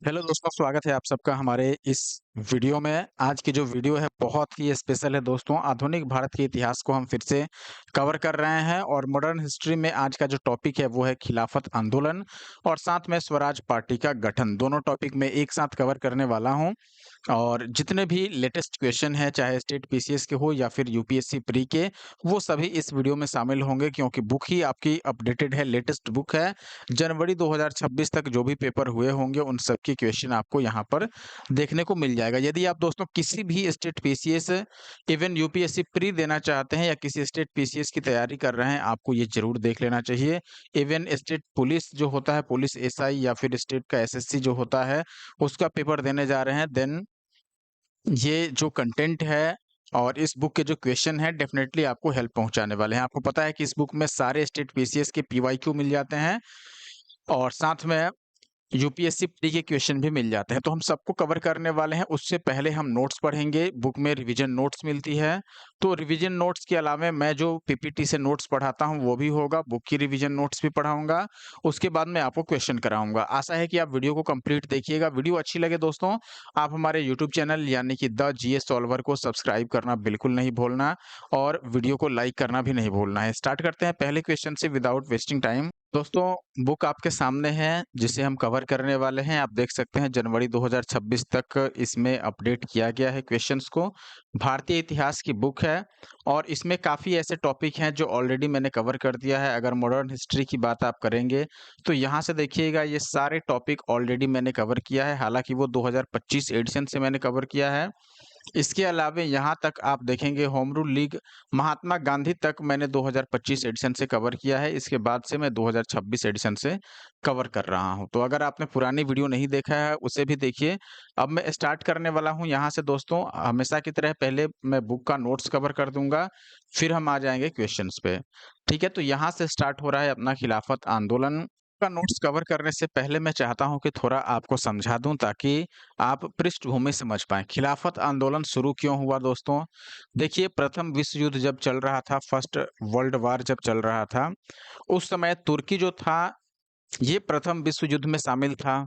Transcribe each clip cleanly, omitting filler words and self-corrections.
Hello दोस्तों, स्वागत है आप सबका हमारे इस वीडियो में। आज की जो वीडियो है बहुत ही स्पेशल है दोस्तों। आधुनिक भारत के इतिहास को हम फिर से कवर कर रहे हैं और मॉडर्न हिस्ट्री में आज का जो टॉपिक है वो है खिलाफत आंदोलन और साथ में स्वराज पार्टी का गठन। दोनों टॉपिक में एक साथ कवर करने वाला हूं और जितने भी लेटेस्ट क्वेश्चन है चाहे स्टेट पीसीएस के हो या फिर यूपीएससी प्री के, वो सभी इस वीडियो में शामिल होंगे क्योंकि बुक ही आपकी अपडेटेड है, लेटेस्ट बुक है। जनवरी 2026 तक जो भी पेपर हुए होंगे उन सब के क्वेश्चन आपको यहाँ पर देखने को मिल जाएगा। यदि आप दोस्तों किसी भी state PCS even UPSC pre देना चाहते हैं या किसी स्टेट पीसीएस की तैयारी कर रहे हैं, आपको ये जरूर देख लेना चाहिए। इवन स्टेट पुलिस जो होता है, पुलिस एसआई या फिर स्टेट का एसएससी जो होता है, उसका पेपर देने जा रहे हैं, देन ये जो कंटेंट है और इस बुक के जो क्वेश्चन है डेफिनेटली आपको हेल्प पहुंचाने वाले हैं। आपको पता है कि इस बुक में सारे स्टेट पीसीएस के पीवाईक्यू मिल जाते हैं और साथ में यूपीएससी प्री के क्वेश्चन भी मिल जाते हैं, तो हम सबको कवर करने वाले हैं। उससे पहले हम नोट्स पढ़ेंगे। बुक में रिवीजन नोट्स मिलती है, तो रिवीजन नोट्स के अलावा मैं जो पीपीटी से नोट्स पढ़ाता हूं वो भी होगा, बुक की रिवीजन नोट्स भी पढ़ाऊंगा। उसके बाद मैं आपको क्वेश्चन कराऊंगा। आशा है कि आप वीडियो को कंप्लीट देखिएगा। वीडियो अच्छी लगे दोस्तों, आप हमारे यूट्यूब चैनल यानी कि द जीएस सॉल्वर को सब्सक्राइब करना बिल्कुल नहीं भूलना और वीडियो को लाइक करना भी नहीं भूलना है। स्टार्ट करते हैं पहले क्वेश्चन से विदाउट वेस्टिंग टाइम। दोस्तों बुक आपके सामने है जिसे हम कवर करने वाले हैं। आप देख सकते हैं जनवरी 2026 तक इसमें अपडेट किया गया है क्वेश्चंस को। भारतीय इतिहास की बुक है और इसमें काफ़ी ऐसे टॉपिक हैं जो ऑलरेडी मैंने कवर कर दिया है। अगर मॉडर्न हिस्ट्री की बात आप करेंगे तो यहाँ से देखिएगा, ये सारे टॉपिक ऑलरेडी मैंने कवर किया है। हालांकि वो 2025 एडिशन से मैंने कवर किया है। इसके अलावा यहाँ तक आप देखेंगे home rule league Mahatma Gandhi तक मैंने 2025 एडिशन से कवर किया है। इसके बाद से मैं 2026 एडिशन से कवर कर रहा हूँ। तो अगर आपने पुरानी वीडियो नहीं देखा है उसे भी देखिए। अब मैं स्टार्ट करने वाला हूँ यहाँ से दोस्तों। हमेशा की तरह पहले मैं बुक का नोट्स कवर कर दूंगा, फिर हम आ जाएंगे क्वेश्चंस पे। ठीक है, तो यहाँ से स्टार्ट हो रहा है अपना खिलाफत आंदोलन का नोट्स कवर करने से पहले मैं चाहता हूं कि थोड़ा आपको समझा दूं ताकि आप पृष्ठभूमि समझ पाएं। खिलाफत आंदोलन शुरू क्यों हुआ दोस्तों? देखिए, प्रथम विश्व युद्ध जब चल रहा था, फर्स्ट वर्ल्ड वार जब चल रहा था, उस समय तुर्की जो था ये प्रथम विश्व युद्ध में शामिल था।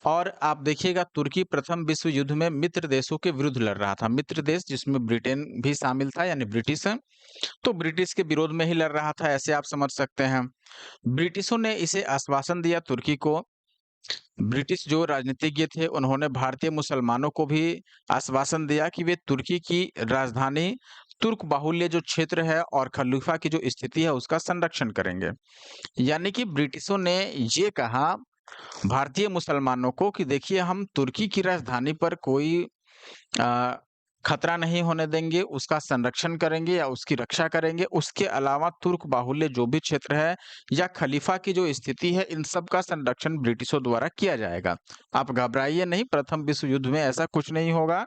और आप देखिएगा तुर्की प्रथम विश्व युद्ध में मित्र देशों के विरुद्ध लड़ रहा था। मित्र देश जिसमें ब्रिटेन भी शामिल था यानी ब्रिटिश, तो ब्रिटिश के विरोध में ही लड़ रहा था, ऐसे आप समझ सकते हैं। ब्रिटिशों ने इसे आश्वासन दिया तुर्की को। ब्रिटिश जो राजनीतिज्ञ थे उन्होंने भारतीय मुसलमानों को भी आश्वासन दिया कि वे तुर्की की राजधानी तुर्क बाहुल्य जो क्षेत्र है और खलीफा की जो स्थिति है उसका संरक्षण करेंगे। यानी कि ब्रिटिशों ने ये कहा भारतीय मुसलमानों को कि देखिए, हम तुर्की की राजधानी पर कोई अ, खतरा नहीं होने देंगे, उसका संरक्षण करेंगे या उसकी रक्षा करेंगे। उसके अलावा तुर्क बाहुल्य जो भी क्षेत्र है या खलीफा की जो स्थिति है, इन सब का संरक्षण ब्रिटिशों द्वारा किया जाएगा। आप घबराइए नहीं, प्रथम विश्व युद्ध में ऐसा कुछ नहीं होगा।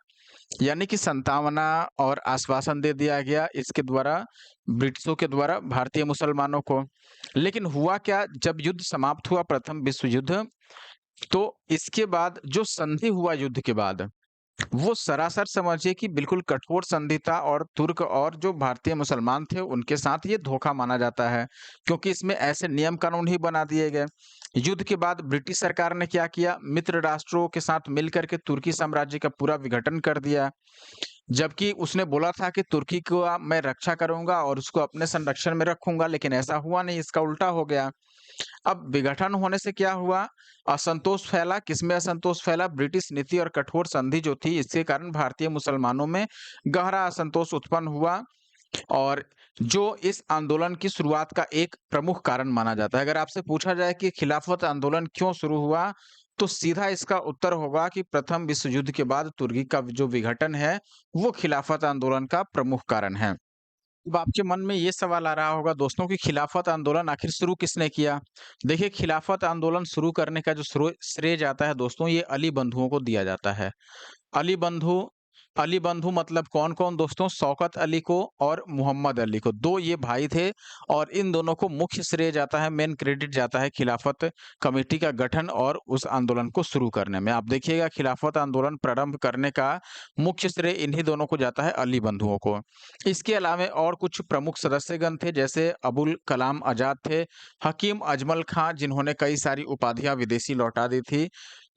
यानी कि संतावना और आश्वासन दे दिया गया इसके द्वारा, ब्रिटिशों के द्वारा भारतीय मुसलमानों को। लेकिन हुआ क्या, जब युद्ध समाप्त हुआ प्रथम विश्व युद्ध, तो इसके बाद जो संधि हुआ युद्ध के बाद, वो सरासर समझिए कि बिल्कुल कठोर संधि था और तुर्क और जो भारतीय मुसलमान थे उनके साथ ये धोखा माना जाता है, क्योंकि इसमें ऐसे नियम कानून ही बना दिए गए। युद्ध के बाद ब्रिटिश सरकार ने क्या किया, मित्र राष्ट्रों के साथ मिलकर के तुर्की साम्राज्य का पूरा विघटन कर दिया। जबकि उसने बोला था कि तुर्की को मैं रक्षा करूंगा और उसको अपने संरक्षण में रखूंगा, लेकिन ऐसा हुआ नहीं, इसका उल्टा हो गया। अब विघटन होने से क्या हुआ, असंतोष फैला। किसमें असंतोष फैला? ब्रिटिश नीति और कठोर संधि जो थी इसके कारण भारतीय मुसलमानों में गहरा असंतोष उत्पन्न हुआ और जो इस आंदोलन की शुरुआत का एक प्रमुख कारण माना जाता है। अगर आपसे पूछा जाए कि खिलाफत आंदोलन क्यों शुरू हुआ, तो सीधा इसका उत्तर होगा कि प्रथम विश्व युद्ध के बाद तुर्की का जो विघटन है वो खिलाफत आंदोलन का प्रमुख कारण है। अब आपके मन में ये सवाल आ रहा होगा दोस्तों कि खिलाफत आंदोलन आखिर शुरू किसने किया? देखिए, खिलाफत आंदोलन शुरू करने का जो श्रेय जाता है दोस्तों, ये अली बंधुओं को दिया जाता है। अली बंधु अली बंधु मतलब कौन-कौन दोस्तों? शौकत अली को और मोहम्मद अली को, 2 ये भाई थे और इन दोनों को मुख्य श्रेय जाता है, मेन क्रेडिट जाता है खिलाफत कमेटी का गठन और उस आंदोलन को शुरू करने में। आप देखिएगा खिलाफत आंदोलन प्रारंभ करने का मुख्य श्रेय इन्हीं दोनों को जाता है, अली बंधुओं को। इसके अलावा और कुछ प्रमुख सदस्यगण थे, जैसे अबुल कलाम आजाद थे, हकीम अजमल खां जिन्होंने कई सारी उपाधियां विदेशी लौटा दी थी,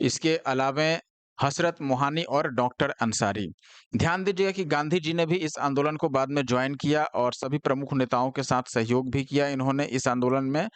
इसके अलावे हसरत मोहानी और डॉक्टर अंसारी। ध्यान दीजिएगा कि गांधी जी ने भी इस आंदोलन को बाद में ज्वाइन किया और सभी प्रमुख नेताओं के साथ सहयोग भी किया इन्होंने इस आंदोलन में।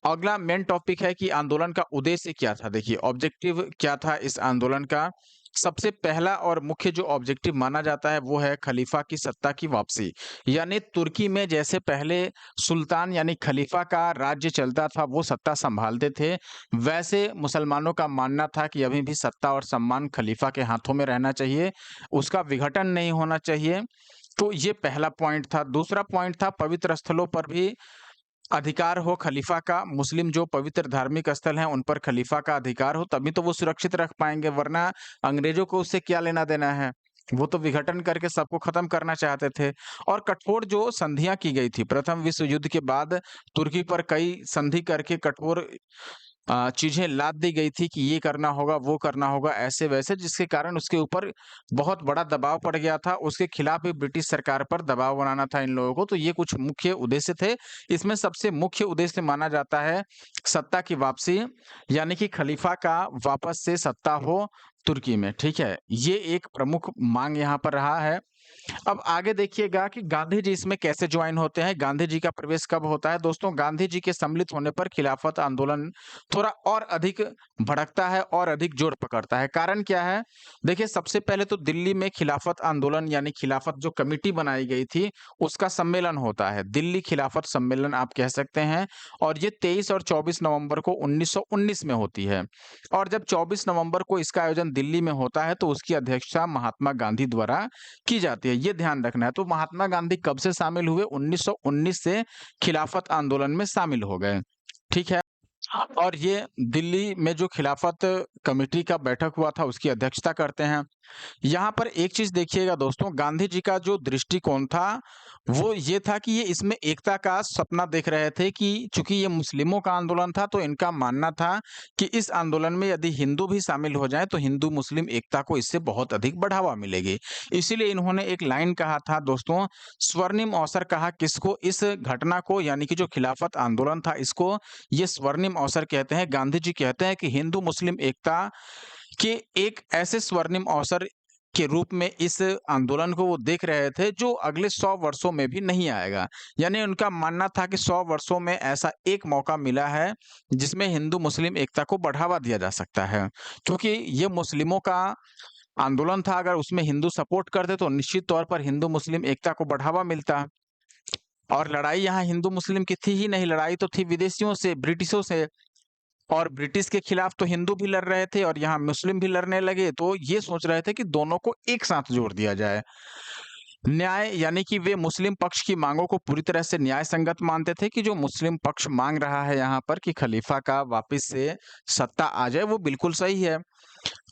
अगला मेन टॉपिक है कि आंदोलन का उद्देश्य क्या था। देखिए ऑब्जेक्टिव क्या था इस आंदोलन का। सबसे पहला और मुख्य जो ऑब्जेक्टिव माना जाता है वो है खलीफा की सत्ता की वापसी। यानी तुर्की में जैसे पहले सुल्तान यानी खलीफा का राज्य चलता था, वो सत्ता संभालते थे, वैसे मुसलमानों का मानना था कि अभी भी सत्ता और सम्मान खलीफा के हाथों में रहना चाहिए, उसका विघटन नहीं होना चाहिए। तो ये पहला पॉइंट था। दूसरा पॉइंट था पवित्र स्थलों पर भी अधिकार हो खलीफा का। मुस्लिम जो पवित्र धार्मिक स्थल हैं उन पर खलीफा का अधिकार हो, तभी तो वो सुरक्षित रख पाएंगे, वरना अंग्रेजों को उससे क्या लेना देना है। वो तो विघटन करके सबको खत्म करना चाहते थे। और कठोर जो संधियां की गई थी प्रथम विश्व युद्ध के बाद, तुर्की पर कई संधि करके कठोर चीजें लाद दी गई थी कि ये करना होगा, वो करना होगा, ऐसे वैसे, जिसके कारण उसके ऊपर बहुत बड़ा दबाव पड़ गया था। उसके खिलाफ भी ब्रिटिश सरकार पर दबाव बनाना था इन लोगों को। तो ये कुछ मुख्य उद्देश्य थे। इसमें सबसे मुख्य उद्देश्य माना जाता है सत्ता की वापसी, यानी कि खलीफा का वापस से सत्ता हो तुर्की में। ठीक है, ये एक प्रमुख मांग यहाँ पर रहा है। अब आगे देखिएगा कि गांधी जी इसमें कैसे ज्वाइन होते हैं, गांधी जी का प्रवेश कब होता है। दोस्तों गांधी जी के सम्मिलित होने पर खिलाफत आंदोलन थोड़ा और अधिक भड़कता है और अधिक जोर पकड़ता है। कारण क्या है? देखिए सबसे पहले तो दिल्ली में खिलाफत आंदोलन यानी खिलाफत जो कमेटी बनाई गई थी उसका सम्मेलन होता है, दिल्ली खिलाफत सम्मेलन आप कह सकते हैं। और ये 23 और 24 नवंबर को 1919 में होती है। और जब 24 नवंबर को इसका आयोजन दिल्ली में होता है तो उसकी अध्यक्षता महात्मा गांधी द्वारा की जाती है, ये ध्यान रखना है। तो महात्मा गांधी कब से शामिल हुए? 1919 से खिलाफत आंदोलन में शामिल हो गए। ठीक है। और ये दिल्ली में जो खिलाफत कमेटी का बैठक हुआ था उसकी अध्यक्षता करते हैं। यहाँ पर एक चीज देखिएगा दोस्तों, गांधी जी का जो दृष्टिकोण था वो ये था कि ये इसमें एकता का सपना देख रहे थे कि चूंकि ये मुस्लिमों का आंदोलन था तो इनका मानना था कि इस आंदोलन में यदि हिंदू भी शामिल हो जाए तो हिंदू मुस्लिम एकता को इससे बहुत अधिक बढ़ावा मिलेगी। इसीलिए इन्होंने एक लाइन कहा था दोस्तों, स्वर्णिम अवसर कहा किसको? इस घटना को, यानी कि जो खिलाफत आंदोलन था इसको ये स्वर्णिम अवसर कहते हैं। गांधी जी कहते हैं कि हिंदू मुस्लिम एकता के एक ऐसे स्वर्णिम अवसर के रूप में इस आंदोलन को वो देख रहे थे जो अगले 100 वर्षों में भी नहीं आएगा। यानी उनका मानना था कि 100 वर्षों में ऐसा एक मौका मिला है जिसमें हिंदू मुस्लिम एकता को बढ़ावा दिया जा सकता है। क्योंकि ये मुस्लिमों का आंदोलन था, अगर उसमें हिंदू सपोर्ट करते तो निश्चित तौर पर हिंदू मुस्लिम एकता को बढ़ावा मिलता। और लड़ाई यहाँ हिंदू मुस्लिम की थी ही नहीं, लड़ाई तो थी विदेशियों से, ब्रिटिशों से। और ब्रिटिश के खिलाफ तो हिंदू भी लड़ रहे थे और यहाँ मुस्लिम भी लड़ने लगे, तो ये सोच रहे थे कि दोनों को एक साथ जोड़ दिया जाए। न्याय, यानी कि वे मुस्लिम पक्ष की मांगों को पूरी तरह से न्याय संगत मानते थे कि जो मुस्लिम पक्ष मांग रहा है यहाँ पर कि खलीफा का वापस से सत्ता आ जाए, वो बिल्कुल सही है।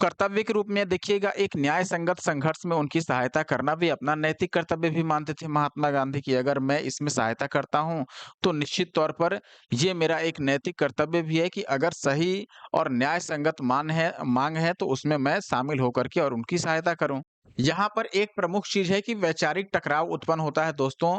कर्तव्य के रूप में देखिएगा, एक न्याय संगत संघर्ष में उनकी सहायता करना भी अपना नैतिक कर्तव्य भी मानते थे महात्मा गांधी की। अगर मैं इसमें सहायता करता हूं तो निश्चित तौर पर ये मेरा एक नैतिक कर्तव्य भी है कि अगर सही और न्याय संगत मांग है तो उसमें मैं शामिल होकर के और उनकी सहायता करूं। यहाँ पर एक प्रमुख चीज है कि वैचारिक टकराव उत्पन्न होता है दोस्तों।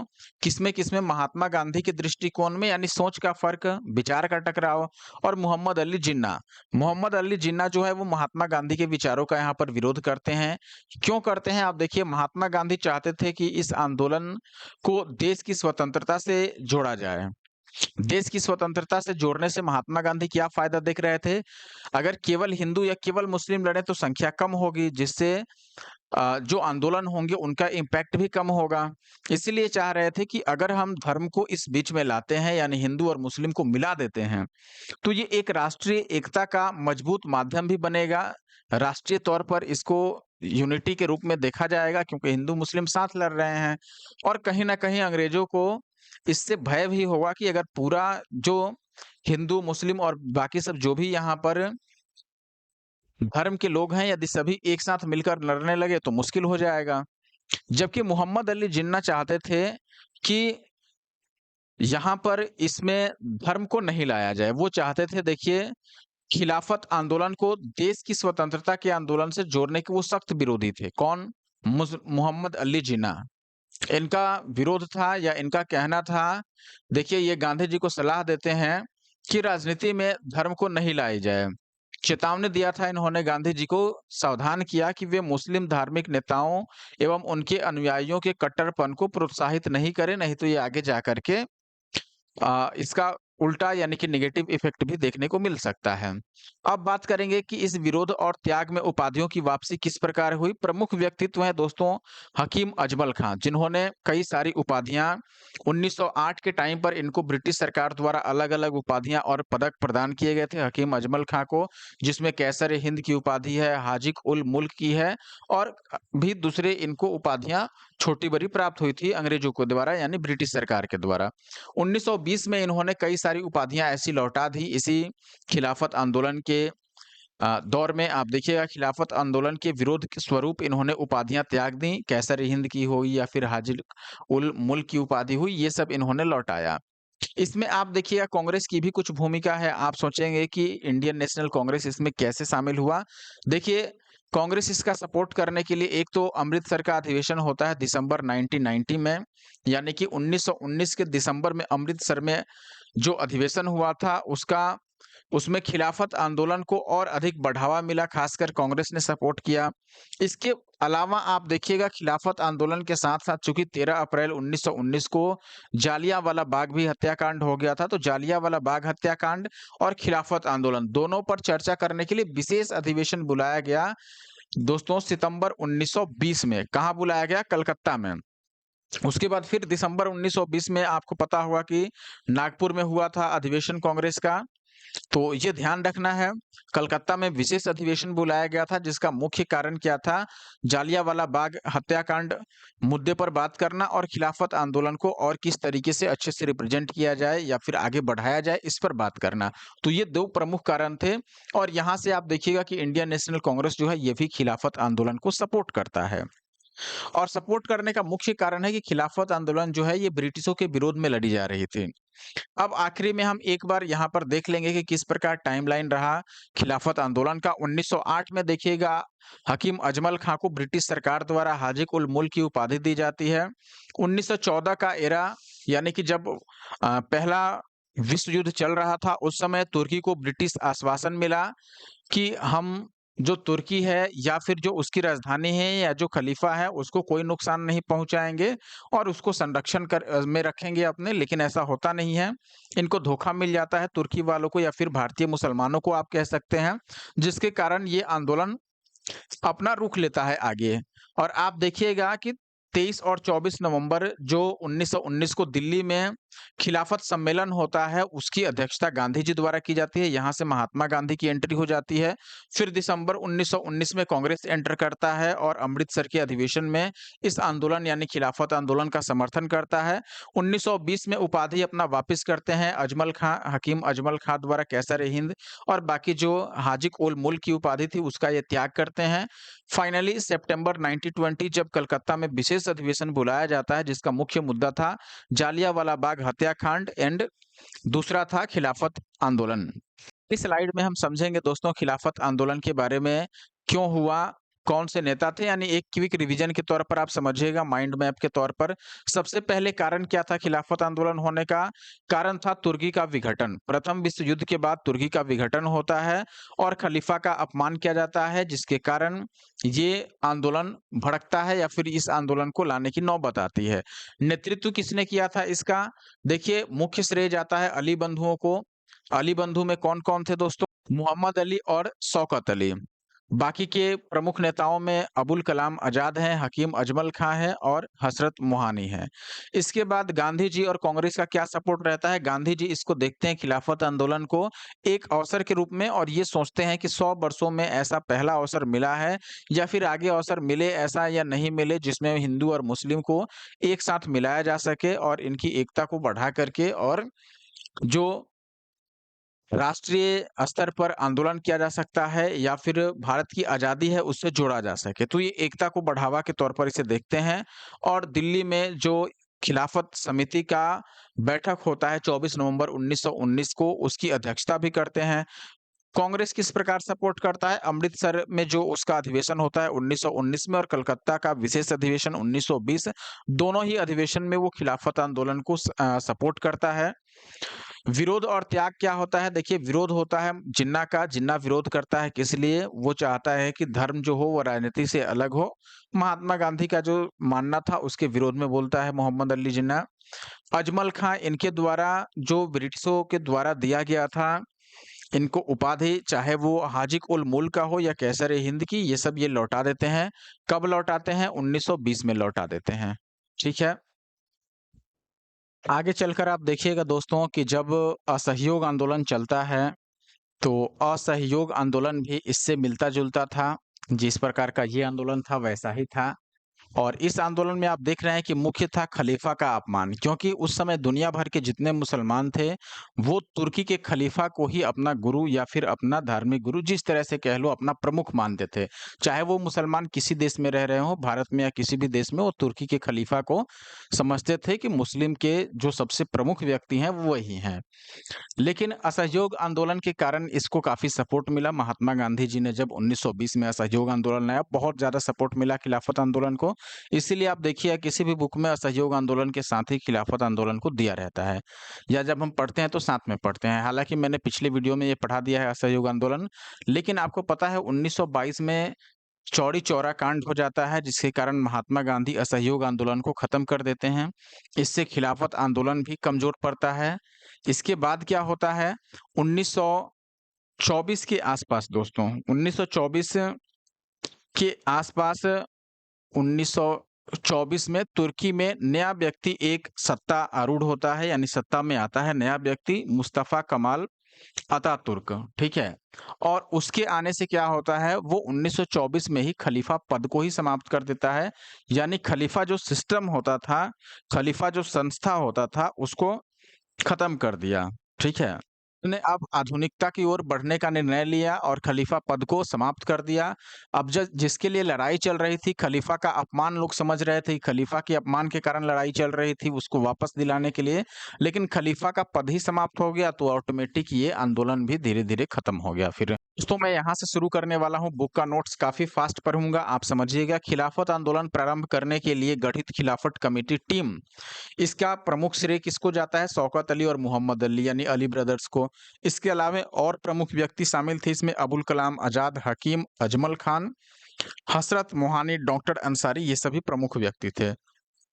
किसमें किसमें? महात्मा गांधी के दृष्टिकोण में, यानी सोच का फर्क, विचार का टकराव। और मोहम्मद अली जिन्ना, मोहम्मद अली जिन्ना जो है वो महात्मा गांधी के विचारों का यहाँ पर विरोध करते हैं। क्यों करते हैं? आप देखिए, महात्मा गांधी चाहते थे कि इस आंदोलन को देश की स्वतंत्रता से जोड़ा जाए। देश की स्वतंत्रता से जोड़ने से महात्मा गांधी क्या फायदा देख रहे थे? अगर केवल हिंदू या केवल मुस्लिम लड़े तो संख्या कम होगी, जिससे जो आंदोलन होंगे उनका इम्पैक्ट भी कम होगा। इसीलिए चाह रहे थे कि अगर हम धर्म को इस बीच में लाते हैं, यानी हिंदू और मुस्लिम को मिला देते हैं, तो ये एक राष्ट्रीय एकता का मजबूत माध्यम भी बनेगा। राष्ट्रीय तौर पर इसको यूनिटी के रूप में देखा जाएगा क्योंकि हिंदू मुस्लिम साथ लड़ रहे हैं। और कहीं न कहीं अंग्रेजों को इससे भय भी होगा कि अगर पूरा जो हिंदू, मुस्लिम और बाकी सब जो भी यहाँ पर धर्म के लोग हैं, यदि सभी एक साथ मिलकर लड़ने लगे तो मुश्किल हो जाएगा। जबकि मोहम्मद अली जिन्ना चाहते थे कि यहाँ पर इसमें धर्म को नहीं लाया जाए। वो चाहते थे, देखिए, खिलाफत आंदोलन को देश की स्वतंत्रता के आंदोलन से जोड़ने के वो सख्त विरोधी थे। कौन? मोहम्मद अली जिन्ना। इनका विरोध था या इनका कहना था, देखिए ये गांधी जी को सलाह देते हैं कि राजनीति में धर्म को नहीं लाई जाए। चेतावनी दिया था इन्होंने गांधी जी को, सावधान किया कि वे मुस्लिम धार्मिक नेताओं एवं उनके अनुयायियों के कट्टरपन को प्रोत्साहित नहीं करें, नहीं तो ये आगे जाकर के इसका उल्टा यानी कि नेगेटिव इफ़ेक्ट भी देखने को मिल सकता है। अब बात करेंगे कि इस विरोध और त्याग में उपाधियों की वापसी किस प्रकार हुई। प्रमुख व्यक्तित्व हैं दोस्तों हकीम अजमल खां, जिन्होंने कई सारी उपाधियाँ 1908 के टाइम पर इनको ब्रिटिश सरकार द्वारा अलग-अलग उपाधियाँ और पदक प्रदान किए गए थे हकीम अजमल खां को, जिसमें कैसर-ए-हिंद की उपाधि है, हाजिक-उल-मुल्क की है और भी दूसरे इनको उपाधियाँ छोटी-बड़ी प्राप्त हुई थी अंग्रेजों के द्वारा यानी ब्रिटिश सरकार के द्वारा। 1920 में इन्होंने कई सारी उपाधियाँ ऐसी लौटा दी इसी खिलाफत आंदोलन के दौर में। आप देखिएगा खिलाफत आंदोलन के विरोध के स्वरूप इन्होंने उपाधियाँ त्याग दी, कैसर-ए-हिंद की हुई या फिर हाजिर-उल-मुल्क की उपाधि हुई, ये सब इन्होंने लौटाया। इसमें आप देखिएगा कांग्रेस की भी कुछ भूमिका है। आप सोचेंगे कि इंडियन नेशनल कांग्रेस इसमें कैसे शामिल हुआ? देखिए, कांग्रेस इसका सपोर्ट करने के लिए एक तो अमृतसर का अधिवेशन होता है दिसंबर 1990 में, यानी कि 1919 के दिसंबर में अमृतसर में जो अधिवेशन हुआ था उसमें खिलाफत आंदोलन को और अधिक बढ़ावा मिला, खासकर कांग्रेस ने सपोर्ट किया। इसके अलावा आप देखिएगा खिलाफत आंदोलन के साथ-साथ चूँकि 13 अप्रैल 1919 को जालियांवाला बाग भी हत्याकांड हो गया था, तो जालियांवाला बाग हत्याकांड और खिलाफत आंदोलन दोनों पर चर्चा करने के लिए विशेष अधिवेशन बुलाया गया दोस्तों सितंबर 1920 में। कहाँ बुलाया गया? कलकत्ता में। उसके बाद फिर दिसंबर 1920 में आपको पता होगा कि नागपुर में हुआ था अधिवेशन कांग्रेस का। तो ये ध्यान रखना है, कलकत्ता में विशेष अधिवेशन बुलाया गया था जिसका मुख्य कारण क्या था? जालियांवाला बाग हत्याकांड मुद्दे पर बात करना और खिलाफत आंदोलन को और किस तरीके से अच्छे से रिप्रेजेंट किया जाए या फिर आगे बढ़ाया जाए, इस पर बात करना। तो ये 2 प्रमुख कारण थे और यहाँ से आप देखिएगा कि इंडियन नेशनल कांग्रेस जो है, ये भी खिलाफत आंदोलन को सपोर्ट करता है। और सपोर्ट करने का मुख्य कारण है कि खिलाफत आंदोलन जो है, ये ब्रिटिशों के विरोध में लड़ी जा रही थी। अब आखिरी में हम एक बार यहाँ पर देख लेंगे कि किस प्रकार टाइमलाइन रहा खिलाफत आंदोलन का। 1908 में देखिएगा हकीम अजमल खां को ब्रिटिश सरकार द्वारा हाजिक-उल-मुल्क की उपाधि दी जाती है। 1914 का एरा यानी कि जब पहला विश्व युद्ध चल रहा था, उस समय तुर्की को ब्रिटिश आश्वासन मिला कि हम जो तुर्की है या फिर जो उसकी राजधानी है या जो खलीफा है उसको कोई नुकसान नहीं पहुंचाएँगे और उसको संरक्षण में रखेंगे अपने, लेकिन ऐसा होता नहीं है। इनको धोखा मिल जाता है तुर्की वालों को या फिर भारतीय मुसलमानों को आप कह सकते हैं, जिसके कारण ये आंदोलन अपना रुख लेता है आगे। और आप देखिएगा कि 23 और 24 नवंबर जो 1919 को दिल्ली में खिलाफत सम्मेलन होता है, उसकी अध्यक्षता गांधी जी द्वारा की जाती है। यहाँ से महात्मा गांधी की एंट्री हो जाती है। फिर दिसंबर 1919 में कांग्रेस एंटर करता है और अमृतसर के अधिवेशन में इस आंदोलन यानी खिलाफत आंदोलन का समर्थन करता है। 1920 में उपाधि अपना वापस करते हैं अजमल खां, हकीम अजमल खां द्वारा कैसर-ए-हिंद और बाकी जो हाजिक-उल-मुल्क की उपाधि थी उसका ये त्याग करते हैं। फाइनली सितंबर 1920 जब कलकत्ता में विशेष अधिवेशन बुलाया जाता है जिसका मुख्य मुद्दा था जालियांवाला बाग हत्याकांड एंड दूसरा था खिलाफत आंदोलन। इस स्लाइड में हम समझेंगे दोस्तों खिलाफत आंदोलन के बारे में क्यों हुआ, कौन से नेता थे, यानी एक क्विक रिवीजन के तौर पर आप समझिएगा माइंड मैप के तौर पर। सबसे पहले कारण क्या था खिलाफत आंदोलन होने का? कारण था तुर्की का विघटन। प्रथम विश्व युद्ध के बाद तुर्की का विघटन होता है और खलीफा का अपमान किया जाता है जिसके कारण ये आंदोलन भड़कता है या फिर इस आंदोलन को लाने की नौबत आती है। नेतृत्व किसने किया था इसका? देखिए मुख्य श्रेय जाता है अली बंधुओं को। अली बंधु में कौन-कौन थे दोस्तों? मोहम्मद अली और शौकत अली। बाकी के प्रमुख नेताओं में अबुल कलाम आज़ाद हैं, हकीम अजमल खां हैं और हज़रत मोहानी हैं। इसके बाद गांधी जी और कांग्रेस का क्या सपोर्ट रहता है? गांधी जी इसको देखते हैं खिलाफत आंदोलन को एक अवसर के रूप में और ये सोचते हैं कि 100 वर्षों में ऐसा पहला अवसर मिला है या फिर आगे अवसर मिले ऐसा या नहीं मिले जिसमें हिंदू और मुस्लिम को एक साथ मिलाया जा सके और इनकी एकता को बढ़ा करके और जो राष्ट्रीय स्तर पर आंदोलन किया जा सकता है या फिर भारत की आज़ादी है उससे जोड़ा जा सके। तो ये एकता को बढ़ावा के तौर पर इसे देखते हैं और दिल्ली में जो खिलाफत समिति का बैठक होता है 24 नवंबर 1919 को उसकी अध्यक्षता भी करते हैं। कांग्रेस किस प्रकार सपोर्ट करता है? अमृतसर में जो उसका अधिवेशन होता है 1919 में और कलकत्ता का विशेष अधिवेशन 1920 दोनों ही अधिवेशन में वो खिलाफत आंदोलन को सपोर्ट करता है। विरोध और त्याग क्या होता है? देखिए, विरोध होता है जिन्ना का, जिन्ना विरोध करता है किस लिए? वो चाहता है कि धर्म जो हो वो राजनीति से अलग हो। महात्मा गांधी का जो मानना था उसके विरोध में बोलता है मोहम्मद अली जिन्ना। अजमल खां इनके द्वारा जो ब्रिटिशों के द्वारा दिया गया था, इनको उपाधि चाहे वो हाजिक उल मुल्क का हो या कैसर हिंद की, ये सब ये लौटा देते हैं। कब लौटाते हैं? 1920 में लौटा देते हैं। ठीक है? आगे चलकर आप देखिएगा दोस्तों कि जब असहयोग आंदोलन चलता है, तो असहयोग आंदोलन भी इससे मिलता-जुलता था। जिस प्रकार का ये आंदोलन था वैसा ही था। और इस आंदोलन में आप देख रहे हैं कि मुख्य था खलीफा का अपमान, क्योंकि उस समय दुनिया भर के जितने मुसलमान थे, वो तुर्की के खलीफा को ही अपना गुरु या फिर अपना धार्मिक गुरु जिस तरह से कह लो अपना प्रमुख मानते थे। चाहे वो मुसलमान किसी देश में रह रहे हों, भारत में या किसी भी देश में, वो तुर्की के खलीफा को समझते थे कि मुस्लिम के जो सबसे प्रमुख व्यक्ति हैं, वो वही हैं। लेकिन असहयोग आंदोलन के कारण इसको काफ़ी सपोर्ट मिला। महात्मा गांधी जी ने जब 1920 में असहयोग आंदोलन लाया, बहुत ज़्यादा सपोर्ट मिला खिलाफत आंदोलन को। इसीलिए आप देखिए किसी भी बुक में असहयोग आंदोलन के साथ ही खिलाफत आंदोलन को दिया रहता है, या जब हम पढ़ते हैं तो साथ में पढ़ते हैं। हालाँकि मैंने पिछले वीडियो में ये पढ़ा दिया है असहयोग आंदोलन, लेकिन आपको पता है 1922 में चौरी चौरा कांड हो जाता है, जिसके कारण महात्मा गांधी असहयोग आंदोलन को खत्म कर देते हैं। इससे खिलाफत आंदोलन भी कमजोर पड़ता है। इसके बाद क्या होता है? 1924 के आसपास दोस्तों, 1924 के आसपास 1924 में तुर्की में नया व्यक्ति एक सत्ता आरूढ़ होता है, यानी सत्ता में आता है नया व्यक्ति मुस्तफा कमाल अतातुर्क, ठीक है? और उसके आने से क्या होता है, वो 1924 में ही खलीफा पद को ही समाप्त कर देता है। यानी खलीफा जो सिस्टम होता था, खलीफा जो संस्था होता था, उसको खत्म कर दिया, ठीक है? ने अब आधुनिकता की ओर बढ़ने का निर्णय लिया और खलीफा पद को समाप्त कर दिया। अब जिसके लिए लड़ाई चल रही थी, खलीफा का अपमान लोग समझ रहे थे, खलीफा के अपमान के कारण लड़ाई चल रही थी, उसको वापस दिलाने के लिए, लेकिन खलीफा का पद ही समाप्त हो गया, तो ऑटोमेटिक ये आंदोलन भी धीरे-धीरे खत्म हो गया फिर। दोस्तों, मैं यहाँ से शुरू करने वाला हूँ, बुक का नोट्स काफ़ी फास्ट पढ़ूँगा, आप समझिएगा। खिलाफत आंदोलन प्रारंभ करने के लिए गठित खिलाफत कमेटी टीम, इसका प्रमुख श्रेय किसको जाता है? शौकत अली और मोहम्मद अली, यानी अली ब्रदर्स को। इसके अलावा और प्रमुख व्यक्ति शामिल थे इसमें, अबुल कलाम आजाद, हकीम अजमल खान, हसरत मोहानी, डॉक्टर अंसारी, ये सभी प्रमुख व्यक्ति थे।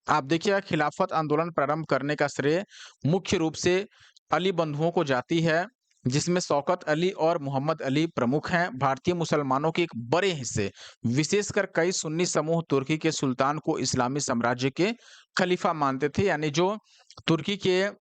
आप देखिएगा खिलाफत आंदोलन प्रारंभ करने का श्रेय मुख्य रूप से अली बंधुओं को जाती है, जिसमें शौकत अली और मोहम्मद अली प्रमुख हैं। भारतीय मुसलमानों के एक बड़े हिस्से, विशेषकर कई सुन्नी समूह तुर्की के सुल्तान को इस्लामी साम्राज्य के खलीफा मानते थे, यानी जो तुर्की के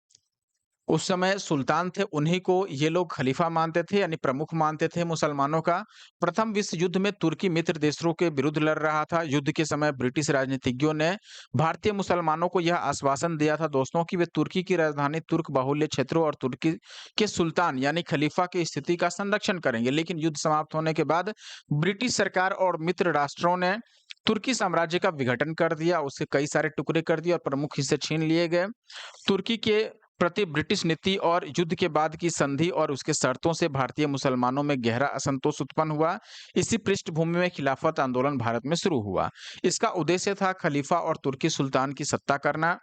उस समय सुल्तान थे, उन्हीं को ये लोग खलीफा मानते थे, यानी प्रमुख मानते थे मुसलमानों का। प्रथम विश्व युद्ध में तुर्की मित्र देशों के विरुद्ध लड़ रहा था। युद्ध के समय ब्रिटिश राजनीतिज्ञों ने भारतीय मुसलमानों को यह आश्वासन दिया था दोस्तों कि वे तुर्की की राजधानी तुर्क बाहुल्य क्षेत्रों और तुर्की के सुल्तान यानी खलीफा की स्थिति का संरक्षण करेंगे। लेकिन युद्ध समाप्त होने के बाद ब्रिटिश सरकार और मित्र राष्ट्रों ने तुर्की साम्राज्य का विघटन कर दिया, उसके कई सारे टुकड़े कर दिए और प्रमुख हिस्से छीन लिए गए। तुर्की के प्रति ब्रिटिश नीति और युद्ध के बाद की संधि और उसके शर्तों से भारतीय मुसलमानों में गहरा असंतोष उत्पन्न हुआ। इसी पृष्ठभूमि में खिलाफत आंदोलन भारत में शुरू हुआ। इसका उद्देश्य था खलीफा और तुर्की सुल्तान की सत्ता करना,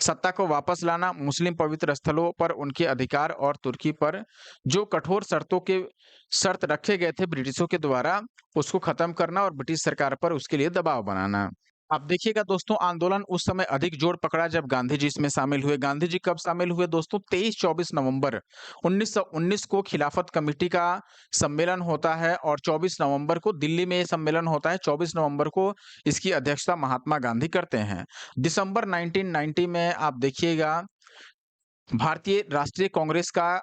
सत्ता को वापस लाना, मुस्लिम पवित्र स्थलों पर उनके अधिकार और तुर्की पर जो कठोर शर्त रखे गए थे ब्रिटिशों के द्वारा, उसको खत्म करना और ब्रिटिश सरकार पर उसके लिए दबाव बनाना। अब देखिएगा दोस्तों, आंदोलन उस समय अधिक जोर पकड़ा जब गांधी जी इसमें शामिल हुए। गांधी जी कब शामिल हुए दोस्तों? 23-24 नवंबर 1919 को खिलाफत कमेटी का सम्मेलन होता है और 24 नवंबर को दिल्ली में ये सम्मेलन होता है। 24 नवंबर को इसकी अध्यक्षता महात्मा गांधी करते हैं। दिसंबर 1990 में आप देखिएगा भारतीय राष्ट्रीय कांग्रेस का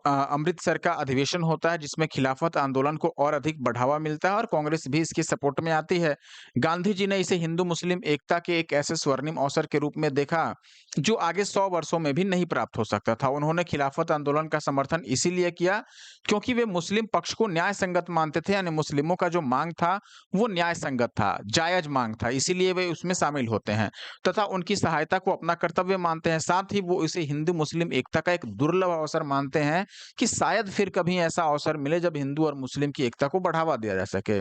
अमृतसर का अधिवेशन होता है, जिसमें खिलाफत आंदोलन को और अधिक बढ़ावा मिलता है और कांग्रेस भी इसके सपोर्ट में आती है। गांधी जी ने इसे हिंदू मुस्लिम एकता के एक ऐसे स्वर्णिम अवसर के रूप में देखा जो आगे 100 वर्षों में भी नहीं प्राप्त हो सकता था। उन्होंने खिलाफत आंदोलन का समर्थन इसीलिए किया क्योंकि वे मुस्लिम पक्ष को न्याय संगत मानते थे, यानी मुस्लिमों का जो मांग था वो न्याय संगत था, जायज मांग था, इसीलिए वे उसमें शामिल होते हैं तथा उनकी सहायता को अपना कर्तव्य मानते हैं। साथ ही वो इसे हिंदू मुस्लिम एकता का एक दुर्लभ अवसर मानते हैं हैं कि शायद फिर कभी ऐसा अवसर मिले जब हिंदू और मुस्लिम की एकता को बढ़ावा दिया जा सके।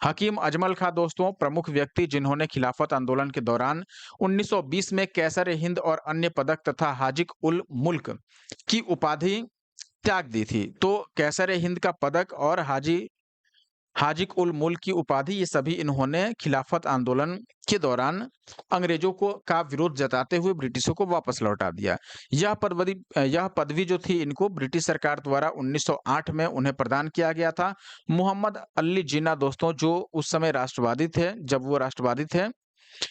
हकीम अजमल खां दोस्तों प्रमुख व्यक्ति जिन्होंने खिलाफत आंदोलन के दौरान 1920 में कैसर हिंद और अन्य पदक तथा हाजिक उल मुल्क की उपाधि त्याग दी थी। तो कैसर हिंद का पदक और हाजिक उल मुल्क की उपाधि ये सभी इन्होंने खिलाफत आंदोलन के दौरान अंग्रेजों को का विरोध जताते हुए ब्रिटिशों को वापस लौटा दिया। यह पदवी जो थी इनको ब्रिटिश सरकार द्वारा 1908 में उन्हें प्रदान किया गया था। मोहम्मद अली जिन्ना दोस्तों जो उस समय राष्ट्रवादी थे, जब वो राष्ट्रवादी थे,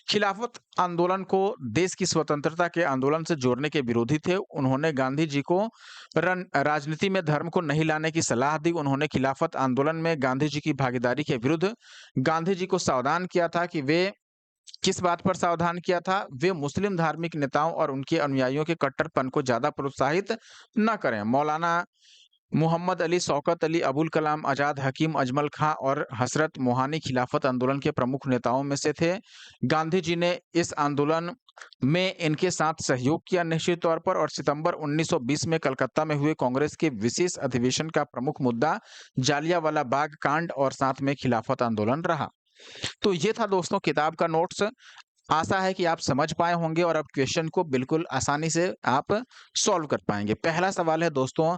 खिलाफत आंदोलन को देश की स्वतंत्रता के आंदोलन से जोड़ने के विरोधी थे। उन्होंने गांधी जी को राजनीति में धर्म को नहीं लाने की सलाह दी। उन्होंने खिलाफत आंदोलन में गांधी जी की भागीदारी के विरुद्ध गांधी जी को सावधान किया था कि वे किस बात पर सावधान किया था? वे मुस्लिम धार्मिक नेताओं और उनके अनुयायियों के कट्टरपन को ज्यादा प्रोत्साहित न करें। मौलाना मोहम्मद अली, शौकत अली, अबुल कलाम आजाद, हकीम अजमल खां और हजरत मोहानी खिलाफत आंदोलन के प्रमुख नेताओं में से थे। गांधी जी ने इस आंदोलन में इनके साथ सहयोग किया निश्चित तौर पर, और सितंबर 1920 में कलकत्ता में हुए कांग्रेस के विशेष अधिवेशन का प्रमुख मुद्दा जालियांवाला बाग कांड और साथ में खिलाफत आंदोलन रहा। तो ये था दोस्तों किताब का नोट्स। आशा है कि आप समझ पाए होंगे और अब क्वेश्चन को बिल्कुल आसानी से आप सॉल्व कर पाएंगे। पहला सवाल है दोस्तों,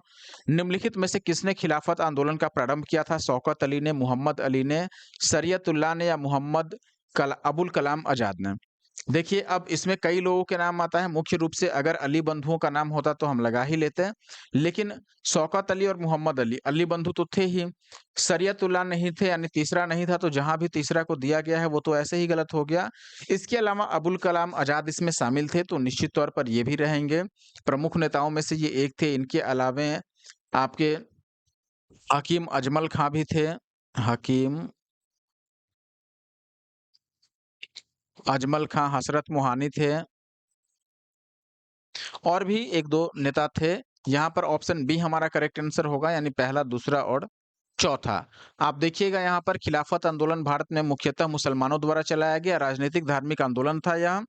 निम्नलिखित में से किसने खिलाफत आंदोलन का प्रारंभ किया था? शौकत अली ने, मोहम्मद अली ने, शरीयतुल्लाह ने या अबुल कलाम आजाद ने? देखिए अब इसमें कई लोगों के नाम आता है। मुख्य रूप से अगर अली बंधुओं का नाम होता तो हम लगा ही लेते हैं, लेकिन शौकत अली और मोहम्मद अली, अली बंधु तो थे ही, शरीयतुल्लाह नहीं थे यानी तीसरा नहीं था, तो जहां भी तीसरा को दिया गया है वो तो ऐसे ही गलत हो गया। इसके अलावा अबुल कलाम आजाद इसमें शामिल थे, तो निश्चित तौर पर ये भी रहेंगे। प्रमुख नेताओं में से ये एक थे। इनके अलावे आपके हकीम अजमल खां भी थे। हकीम अजमल खां, हसरत मोहानी थे, और भी एक दो नेता थे। यहाँ पर ऑप्शन बी हमारा करेक्ट आंसर होगा, यानी पहला, दूसरा और चौथा। आप देखिएगा यहाँ पर खिलाफत आंदोलन भारत में मुख्यतः मुसलमानों द्वारा चलाया गया राजनीतिक धार्मिक आंदोलन था यह,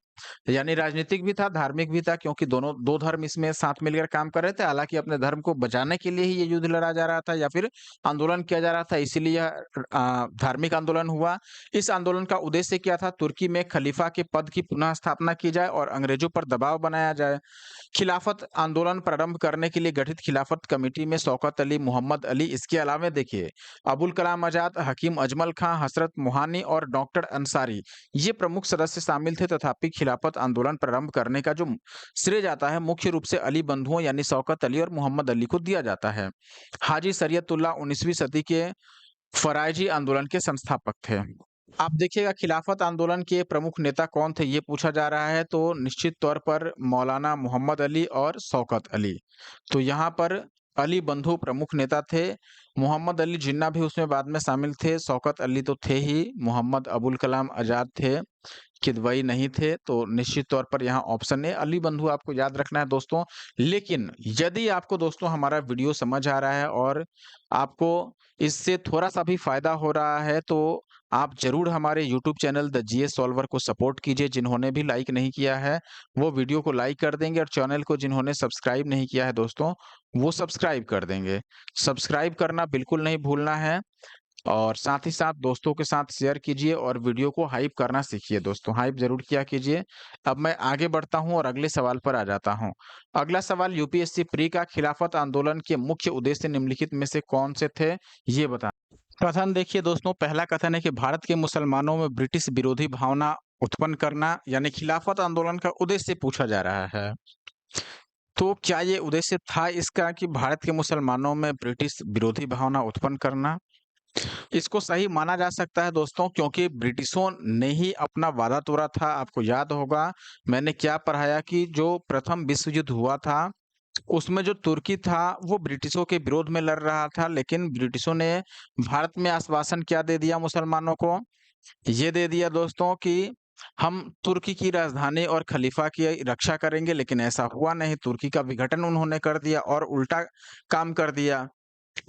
यानी राजनीतिक भी था, धार्मिक भी था, क्योंकि दोनों दो धर्म इसमें साथ मिलकर काम कर रहे थे। हालांकि अपने धर्म को बचाने के लिए ही ये युद्ध लड़ा जा रहा था या फिर आंदोलन किया जा रहा था, इसीलिए यह धार्मिक आंदोलन हुआ। इस आंदोलन का उद्देश्य क्या था? तुर्की में खलीफा के पद की पुनः स्थापना की जाए और अंग्रेजों पर दबाव बनाया जाए। खिलाफत आंदोलन प्रारंभ करने के लिए गठित खिलाफत कमेटी में शौकत अली, मोहम्मद अली, इसके अलावा देखिए अबुल कलाम आजाद, हकीम अजमल खां, हसरत मोहानी और डॉक्टर अंसारी, ये प्रमुख सदस्य शामिल थे। तथापि खिलाफत आंदोलन प्रारंभ करने का जो श्रेय जाता है मुख्य रूप से अली बंधुओं यानी शौकत अली और मोहम्मद अली को दिया जाता है। हाजी शरीयतुल्लाह 19वीं सदी के फरायजी आंदोलन के संस्थापक थे। आप देखिएगा खिलाफत आंदोलन के प्रमुख नेता कौन थे ये पूछा जा रहा है, तो निश्चित तौर पर मौलाना मोहम्मद अली और शौकत अली। तो यहाँ पर अली बंधु प्रमुख नेता थे। मोहम्मद अली जिन्ना भी उसमें बाद में शामिल थे। शौकत अली तो थे ही। मोहम्मद अबुल कलाम आजाद थे, किदवई नहीं थे। तो निश्चित तौर पर यहाँ ऑप्शन ए अली बंधु आपको याद रखना है दोस्तों। लेकिन यदि आपको दोस्तों हमारा वीडियो समझ आ रहा है और आपको इससे थोड़ा सा भी फायदा हो रहा है, तो आप जरूर हमारे YouTube channel the GS solver को सपोर्ट कीजिए। जिन्होंने भी लाइक नहीं किया है वो वीडियो को लाइक कर देंगे, और चैनल को जिन्होंने सब्सक्राइब नहीं किया है दोस्तों वो सब्सक्राइब कर देंगे। सब्सक्राइब करना बिल्कुल नहीं भूलना है, और साथ ही साथ दोस्तों के साथ शेयर कीजिए और वीडियो को हाइप करना सीखिए दोस्तों, हाइप जरूर किया कीजिए। अब मैं आगे बढ़ता हूं और अगले सवाल पर आ जाता हूं। अगला सवाल, यूपीएससी प्री का खिलाफत आंदोलन के मुख्य उद्देश्य निम्नलिखित में से कौन से थे ये बताएं। कथन देखिए दोस्तों, पहला कथन है कि भारत के मुसलमानों में ब्रिटिश विरोधी भावना उत्पन्न करना, यानी खिलाफत आंदोलन का उद्देश्य पूछा जा रहा है। तो क्या ये उद्देश्य था इसका कि भारत के मुसलमानों में ब्रिटिश विरोधी भावना उत्पन्न करना? इसको सही माना जा सकता है दोस्तों, क्योंकि ब्रिटिशों ने ही अपना वादा तोड़ा था। आपको याद होगा मैंने क्या पढ़ाया कि जो प्रथम विश्व युद्ध हुआ था उसमें जो तुर्की था वो ब्रिटिशों के विरोध में लड़ रहा था, लेकिन ब्रिटिशों ने भारत में आश्वासन क्या दे दिया मुसलमानों को? ये दे दिया दोस्तों कि हम तुर्की की राजधानी और खलीफा की रक्षा करेंगे, लेकिन ऐसा हुआ नहीं। तुर्की का विघटन उन्होंने कर दिया और उल्टा काम कर दिया।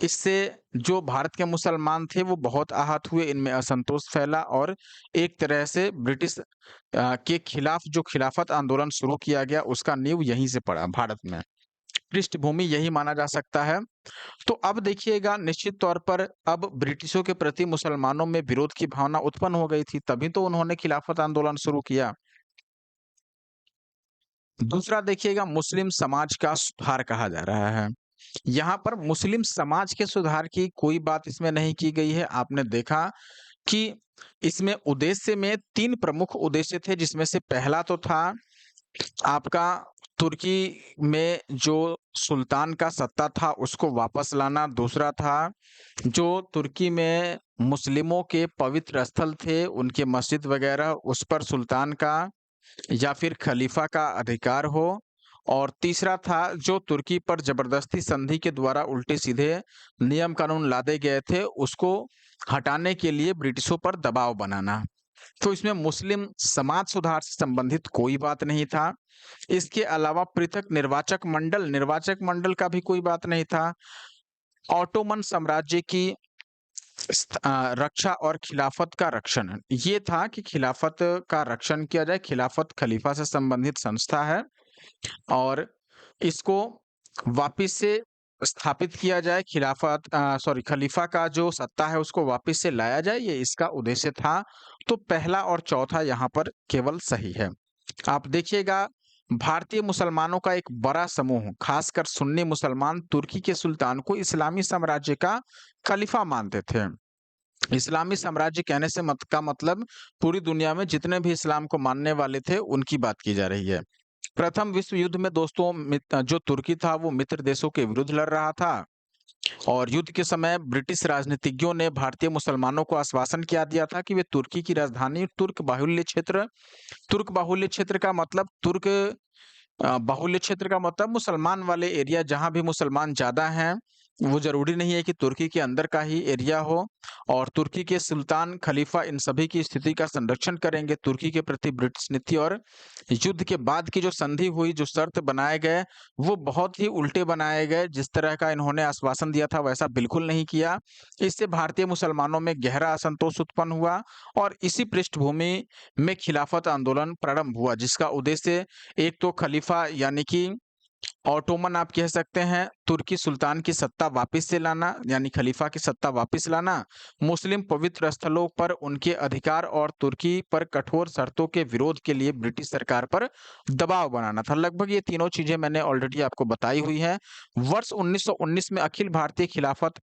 इससे जो भारत के मुसलमान थे वो बहुत आहत हुए, इनमें असंतोष फैला और एक तरह से ब्रिटिश के खिलाफ जो खिलाफत आंदोलन शुरू किया गया उसका नींव यहीं से पड़ा भारत में। पृष्ठभूमि यही माना जा सकता है। तो अब देखिएगा निश्चित तौर पर अब ब्रिटिशों के प्रति मुसलमानों में विरोध की भावना उत्पन्न हो गई थी, तभी तो उन्होंने खिलाफत आंदोलन शुरू किया। दूसरा देखिएगा मुस्लिम समाज का सुधार कहा जा रहा है। यहाँ पर मुस्लिम समाज के सुधार की कोई बात इसमें नहीं की गई है। आपने देखा कि इसमें उद्देश्य में 3 प्रमुख उद्देश्य थे, जिसमें से पहला तो था आपका तुर्की में जो सुल्तान का सत्ता था उसको वापस लाना। दूसरा था जो तुर्की में मुस्लिमों के पवित्र स्थल थे, उनके मस्जिद वगैरह उस पर सुल्तान का या फिर खलीफा का अधिकार हो। और तीसरा था जो तुर्की पर जबरदस्ती संधि के द्वारा उल्टे-सीधे नियम कानून लादे गए थे, उसको हटाने के लिए ब्रिटिशों पर दबाव बनाना। तो इसमें मुस्लिम समाज सुधार से संबंधित कोई बात नहीं था। इसके अलावा पृथक निर्वाचक मंडल का भी कोई बात नहीं था। ऑटोमन साम्राज्य की रक्षा और खिलाफत का रक्षण, ये था कि खिलाफत का रक्षण किया जाए। खिलाफत खलीफा से संबंधित संस्था है और इसको वापिस से स्थापित किया जाए। खलीफा का जो सत्ता है उसको वापिस से लाया जाए, ये इसका उद्देश्य था। तो पहला और चौथा यहाँ पर केवल सही है। आप देखिएगा भारतीय मुसलमानों का एक बड़ा समूह, खासकर सुन्नी मुसलमान तुर्की के सुल्तान को इस्लामी साम्राज्य का खलीफा मानते थे। इस्लामी साम्राज्य कहने से का मतलब पूरी दुनिया में जितने भी इस्लाम को मानने वाले थे उनकी बात की जा रही है। प्रथम विश्व युद्ध में दोस्तों जो तुर्की था वो मित्र देशों के विरुद्ध लड़ रहा था और युद्ध के समय ब्रिटिश राजनीतिज्ञों ने भारतीय मुसलमानों को आश्वासन किया दिया था कि वे तुर्की की राजधानी तुर्क बाहुल्य क्षेत्र का मतलब बाहुल्य क्षेत्र का मतलब मुसलमान वाले एरिया, जहां भी मुसलमान ज्यादा हैं, वो जरूरी नहीं है कि तुर्की के अंदर का ही एरिया हो। और तुर्की के सुल्तान खलीफा इन सभी की स्थिति का संरक्षण करेंगे। तुर्की के प्रति ब्रिटिश नीति और युद्ध के बाद की जो संधि हुई, जो शर्त बनाए गए, वो बहुत ही उल्टे बनाए गए। जिस तरह का इन्होंने आश्वासन दिया था वैसा बिल्कुल नहीं किया। इससे भारतीय मुसलमानों में गहरा असंतोष उत्पन्न हुआ और इसी पृष्ठभूमि में खिलाफत आंदोलन प्रारंभ हुआ, जिसका उद्देश्य एक तो खलीफा यानी कि ऑटोमन आप कह सकते हैं, तुर्की सुल्तान की सत्ता वापस से लाना यानी खलीफा की सत्ता वापस लाना, मुस्लिम पवित्र स्थलों पर उनके अधिकार और तुर्की पर कठोर शर्तों के विरोध के लिए ब्रिटिश सरकार पर दबाव बनाना था। लगभग ये तीनों चीजें मैंने ऑलरेडी आपको बताई हुई हैं। वर्ष 1919 में अखिल भारतीय खिलाफत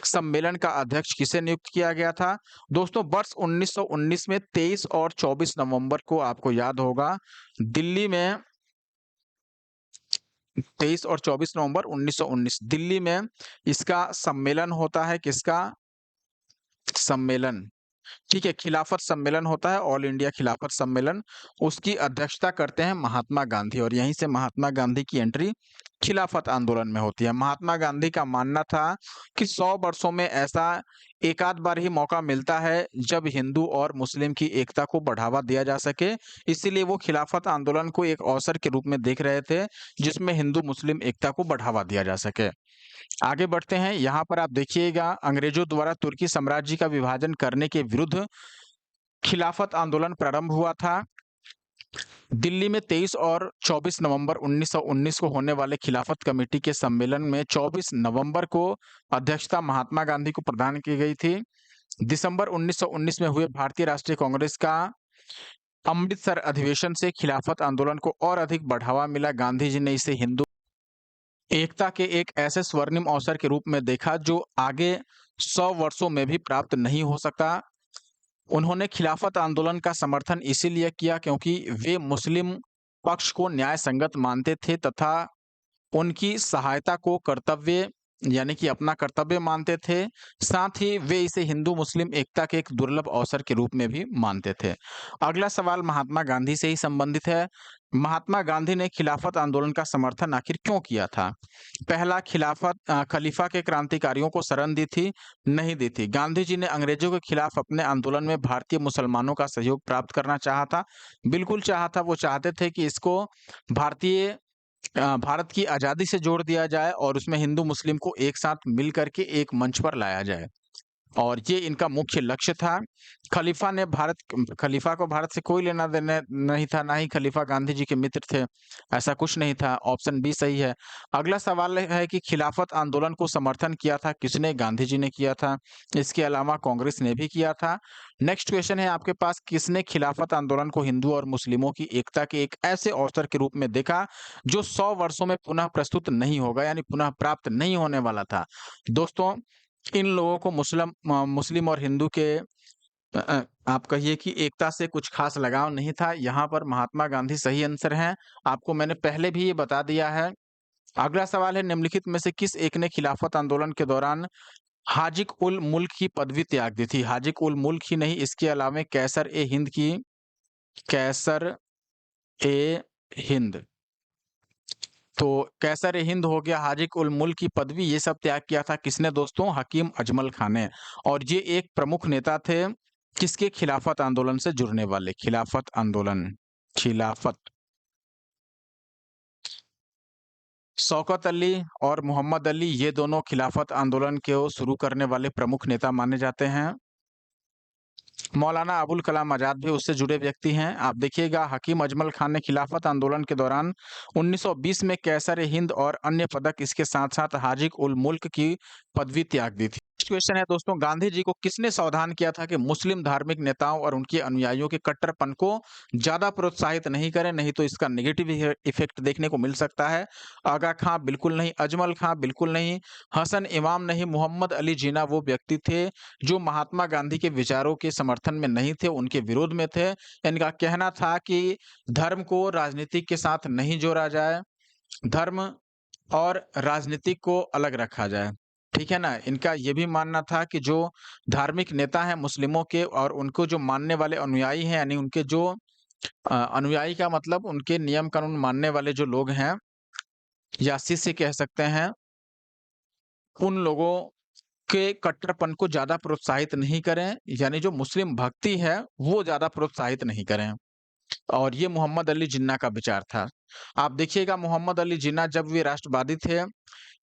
सम्मेलन का अध्यक्ष किसे नियुक्त किया गया था? दोस्तों वर्ष 1919 में 23 और 24 नवंबर को आपको याद होगा दिल्ली में 23 और 24 नवंबर 1919 दिल्ली में इसका सम्मेलन होता है। किसका सम्मेलन? ठीक है, खिलाफत सम्मेलन होता है, ऑल इंडिया खिलाफत सम्मेलन। उसकी अध्यक्षता करते हैं महात्मा गांधी और यहीं से महात्मा गांधी की एंट्री खिलाफत आंदोलन में होती है। महात्मा गांधी का मानना था कि 100 वर्षों में ऐसा एक आध बार ही मौका मिलता है जब हिंदू और मुस्लिम की एकता को बढ़ावा दिया जा सके। इसीलिए वो खिलाफत आंदोलन को एक अवसर के रूप में देख रहे थे जिसमें हिंदू मुस्लिम एकता को बढ़ावा दिया जा सके। आगे बढ़ते हैं। यहाँ पर आप देखिएगा अंग्रेजों द्वारा तुर्की साम्राज्य का विभाजन करने के विरुद्ध खिलाफत आंदोलन प्रारंभ हुआ था। दिल्ली में 23 और 24 नवंबर 1919 को होने वाले खिलाफत कमेटी के सम्मेलन में 24 नवंबर को अध्यक्षता महात्मा गांधी को प्रदान की गई थी। दिसंबर 1919 में हुए भारतीय राष्ट्रीय कांग्रेस का अमृतसर अधिवेशन से खिलाफत आंदोलन को और अधिक बढ़ावा मिला। गांधी जी ने इसे हिंदू एकता के एक ऐसे स्वर्णिम अवसर के रूप में देखा जो आगे 100 वर्षों में भी प्राप्त नहीं हो सका। उन्होंने खिलाफत आंदोलन का समर्थन इसीलिए किया क्योंकि वे मुस्लिम पक्ष को न्याय संगत मानते थे तथा उनकी सहायता को कर्तव्य यानी कि अपना कर्तव्य मानते थे। साथ ही वे इसे हिंदू मुस्लिम एकता के एक दुर्लभ अवसर के रूप में भी मानते थे। अगला सवाल महात्मा गांधी से ही संबंधित है। महात्मा गांधी ने खिलाफत आंदोलन का समर्थन आखिर क्यों किया था? पहला, खलीफा के क्रांतिकारियों को शरण दी थी? नहीं दी थी। गांधी जी ने अंग्रेजों के खिलाफ अपने आंदोलन में भारतीय मुसलमानों का सहयोग प्राप्त करना चाहा था? बिल्कुल चाहा था। वो चाहते थे कि इसको भारत की आजादी से जोड़ दिया जाए और उसमें हिंदू मुस्लिम को एक साथ मिल करके एक मंच पर लाया जाए। और ये इनका मुख्य लक्ष्य था। खलीफा को भारत से कोई लेना-देना नहीं था, ना ही खलीफा गांधी जी के मित्र थे, ऐसा कुछ नहीं था। ऑप्शन बी सही है। अगला सवाल है कि खिलाफत आंदोलन को समर्थन किया था किसने? गांधी जी ने किया था। इसके अलावा कांग्रेस ने भी किया था। नेक्स्ट क्वेश्चन है आपके पास, किसने खिलाफत आंदोलन को हिंदू और मुस्लिमों की एकता के एक ऐसे अवसर के रूप में देखा, जो 100 वर्षों में पुनः प्रस्तुत नहीं होगा, यानी पुनः प्राप्त नहीं होने वाला था? दोस्तों, इन लोगों को मुस्लिम और हिंदू के आप कहिए कि एकता से कुछ खास लगाव नहीं था। यहाँ पर महात्मा गांधी सही आंसर हैं। आपको मैंने पहले भी ये बता दिया है। अगला सवाल है, निम्नलिखित में से किस एक ने खिलाफत आंदोलन के दौरान हाजिक उल मुल्क की पदवी त्याग दी थी? हाजिक उल मुल्क ही नहीं, इसके अलावा कैसर ए हिंद, तो कैसर ए हिंद हो गया, हाजिक उल मुल्क की पदवी, ये सब त्याग किया था किसने दोस्तों? हकीम अजमल खां ने। और ये एक प्रमुख नेता थे किसके? खिलाफत आंदोलन से जुड़ने वाले। खिलाफत आंदोलन, खिलाफत। शौकत अली और मोहम्मद अली, ये दोनों खिलाफत आंदोलन को शुरू करने वाले प्रमुख नेता माने जाते हैं। मौलाना अबुल कलाम आज़ाद भी उससे जुड़े व्यक्ति हैं। आप देखिएगा, हकीम अजमल खान ने खिलाफत आंदोलन के दौरान 1920 में कैसर-ए-हिंद और अन्य पदक, इसके साथ-साथ हाजिक उल मुल्क की पदवी त्याग दी थी। नेक्स्ट क्वेश्चन है दोस्तों, गांधी जी को किसने सावधान किया था कि मुस्लिम धार्मिक नेताओं और उनके अनुयायियों के कट्टरपन को ज़्यादा प्रोत्साहित नहीं करें, नहीं तो इसका नेगेटिव इफेक्ट देखने को मिल सकता है। आगा खां बिल्कुल नहीं, अजमल खां बिल्कुल नहीं, हसन इमाम नहीं, मोहम्मद अली जिन्ना वो व्यक्ति थे जो महात्मा गांधी के विचारों के समर्थन में नहीं थे, उनके विरोध में थे। इनका कहना था कि धर्म को राजनीति के साथ नहीं जोड़ा जाए, धर्म और राजनीति को अलग रखा जाए। ठीक है ना? इनका ये भी मानना था कि जो धार्मिक नेता हैं मुस्लिमों के और उनको जो मानने वाले अनुयायी हैं, यानी उनके जो अनुयायी का मतलब उनके नियम कानून मानने वाले जो लोग हैं या शिष्य कह सकते हैं, उन लोगों के कट्टरपन को ज़्यादा प्रोत्साहित नहीं करें, यानी जो मुस्लिम भक्ति है, वो ज़्यादा प्रोत्साहित नहीं करें। और ये मोहम्मद अली जिन्ना का विचार था। आप देखिएगा, मोहम्मद अली जिन्ना जब वे राष्ट्रवादी थे,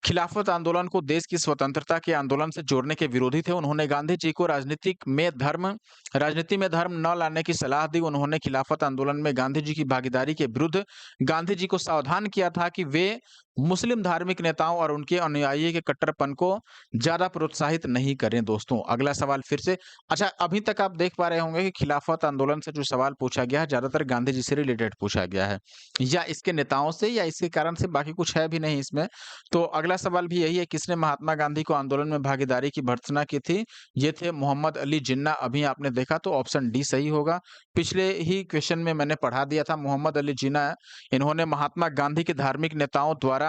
खिलाफत आंदोलन को देश की स्वतंत्रता के आंदोलन से जोड़ने के विरोधी थे। उन्होंने गांधी जी को राजनीति में धर्म न लाने की सलाह दी। उन्होंने खिलाफत आंदोलन में गांधी जी की भागीदारी के विरुद्ध गांधी जी को सावधान किया था कि वे मुस्लिम धार्मिक नेताओं और उनके अनुयायी के कट्टरपन को ज़्यादा प्रोत्साहित नहीं करें दोस्तों। अगला सवाल फिर से, अच्छा, अभी तक आप देख पा रहे होंगे कि खिलाफत आंदोलन से जो सवाल पूछा गया है, ज़्यादातर गांधी जी से रिलेटेड पूछा गया है, या इसके नेताओं से, या इसके कारण से, बाकी कुछ है भी नहीं इसमें। तो अगला सवाल भी यही है, किसने महात्मा गांधी को आंदोलन में भागीदारी की भर्त्सना की थी? ये थे मोहम्मद अली जिन्ना। अभी आपने देखा तो ऑप्शन डी सही होगा। पिछले ही क्वेश्चन में मैंने पढ़ा दिया था, मोहम्मद अली जिन्ना, इन्होंने महात्मा गांधी के धार्मिक नेताओं द्वारा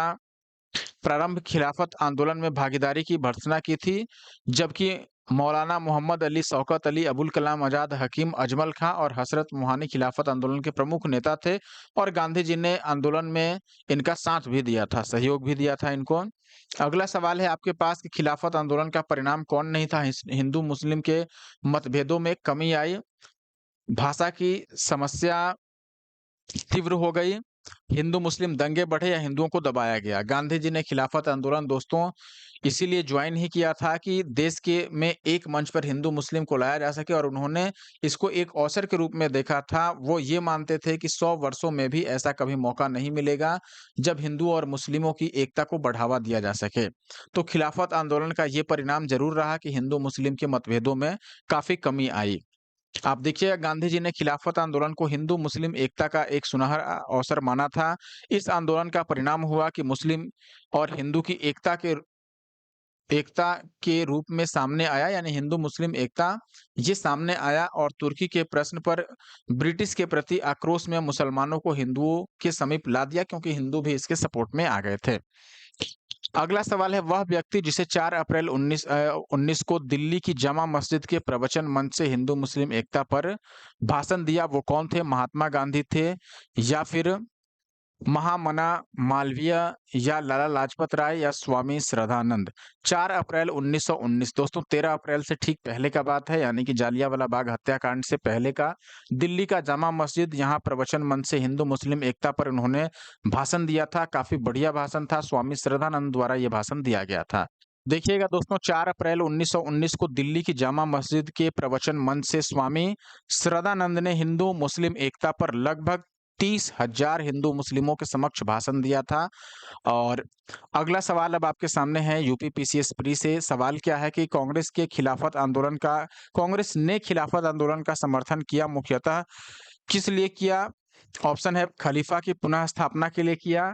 प्रारंभ खिलाफत आंदोलन में भागीदारी की भर्त्सना की थी, जबकि मौलाना मोहम्मद अली, शौकत अली, अबुल कलाम आज़ाद, हकीम अजमल खां और हज़रत मोहानी खिलाफत आंदोलन के प्रमुख नेता थे और गांधी जी ने आंदोलन में इनका साथ भी दिया था, सहयोग भी दिया था इनको। अगला सवाल है आपके पास कि खिलाफत आंदोलन का परिणाम कौन नहीं था? हिंदू मुस्लिम के मतभेदों में कमी आई, भाषा की समस्या तीव्र हो गई, हिंदू मुस्लिम दंगे बढ़े या हिंदुओं को दबाया गया। गांधी जी ने खिलाफत आंदोलन दोस्तों इसीलिए ज्वाइन ही किया था कि देश के में एक मंच पर हिंदू मुस्लिम को लाया जा सके, और उन्होंने इसको एक अवसर के रूप में देखा था। वो ये मानते थे कि 100 वर्षों में भी ऐसा कभी मौका नहीं मिलेगा जब हिंदू और मुस्लिमों की एकता को बढ़ावा दिया जा सके। तो खिलाफत आंदोलन का ये परिणाम जरूर रहा कि हिंदू मुस्लिम के मतभेदों में काफी कमी आई। आप देखिए, गांधी जी ने खिलाफत आंदोलन को हिंदू मुस्लिम एकता का एक सुनहरा अवसर माना था। इस आंदोलन का परिणाम हुआ कि मुस्लिम और हिंदू की एकता के रूप में सामने आया, यानी हिंदू मुस्लिम एकता ये सामने आया, और तुर्की के प्रश्न पर ब्रिटिश के प्रति आक्रोश में मुसलमानों को हिंदुओं के समीप ला दिया, क्योंकि हिंदू भी इसके सपोर्ट में आ गए थे। अगला सवाल है, वह व्यक्ति जिसे 4 अप्रैल 19 को दिल्ली की जामा मस्जिद के प्रवचन मंच से हिंदू मुस्लिम एकता पर भाषण दिया, वो कौन थे? महात्मा गांधी थे, या फिर महामना मालवीय, या लाला लाजपत राय, या स्वामी श्रद्धानंद? 4 अप्रैल 1919 दोस्तों 13 अप्रैल से ठीक पहले का बात है, यानी कि जालियांवाला बाग हत्याकांड से पहले का। दिल्ली का जामा मस्जिद, यहाँ प्रवचन मंच से हिंदू मुस्लिम एकता पर उन्होंने भाषण दिया था। काफी बढ़िया भाषण था, स्वामी श्रद्धानंद द्वारा ये भाषण दिया गया था। देखिएगा दोस्तों, 4 अप्रैल 1919 को दिल्ली की जामा मस्जिद के प्रवचन मंच से स्वामी श्रद्धानंद ने हिंदू मुस्लिम एकता पर लगभग 30,000 हिंदू मुस्लिमों के समक्ष भाषण दिया था। और अगला सवाल अब आपके सामने है यूपी पीसीएस प्री से। सवाल क्या है कि कांग्रेस ने खिलाफत आंदोलन का समर्थन किया, मुख्यतः किस लिए किया? ऑप्शन है खलीफा की पुनः स्थापना के लिए किया।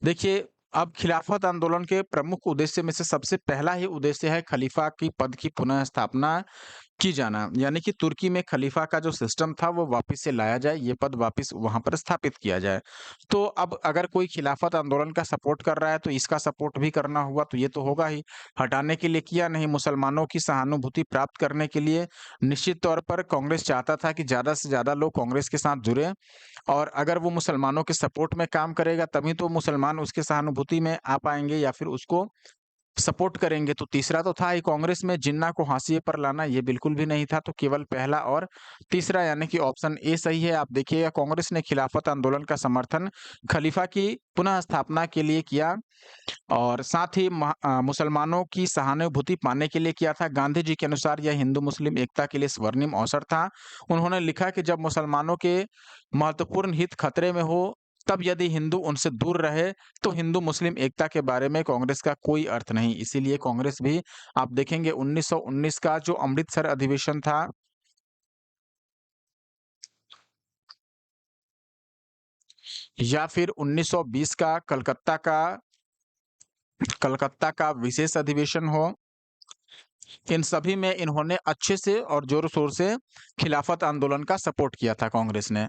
देखिए, अब खिलाफत आंदोलन के प्रमुख उद्देश्य में से सबसे पहला ही उद्देश्य है खलीफा की पद की पुनः स्थापना की जाना, यानी कि तुर्की में खलीफा का जो सिस्टम था वो वापस से लाया जाए, ये पद वापस वहां पर स्थापित किया जाए। तो अब अगर कोई खिलाफत आंदोलन का सपोर्ट कर रहा है तो इसका सपोर्ट भी करना हुआ, तो ये तो होगा ही। हटाने के लिए किया नहीं, मुसलमानों की सहानुभूति प्राप्त करने के लिए निश्चित तौर पर कांग्रेस चाहता था कि ज्यादा से ज्यादा लोग कांग्रेस के साथ जुड़े, और अगर वो मुसलमानों के सपोर्ट में काम करेगा तभी तो मुसलमान उसके सहानुभूति में आ पाएंगे या फिर उसको सपोर्ट करेंगे। तो तीसरा तो था ही, कांग्रेस में जिन्ना को हाशिए पर लाना, ये बिल्कुल भी नहीं था। तो केवल पहला और तीसरा, यानी कि ऑप्शन ए सही है। आप देखिएगा, कांग्रेस ने खिलाफत आंदोलन का समर्थन खलीफा की पुनः स्थापना के लिए किया और साथ ही मुसलमानों की सहानुभूति पाने के लिए किया था। गांधी जी के अनुसार यह हिंदू मुस्लिम एकता के लिए स्वर्णिम अवसर था। उन्होंने लिखा कि जब मुसलमानों के महत्वपूर्ण हित खतरे में हो, तब यदि हिंदू उनसे दूर रहे तो हिंदू मुस्लिम एकता के बारे में कांग्रेस का कोई अर्थ नहीं। इसीलिए कांग्रेस भी, आप देखेंगे 1919 का जो अमृतसर अधिवेशन था या फिर 1920 का कलकत्ता का विशेष अधिवेशन हो, इन सभी में इन्होंने अच्छे से और जोर शोर से खिलाफत आंदोलन का सपोर्ट किया था कांग्रेस ने।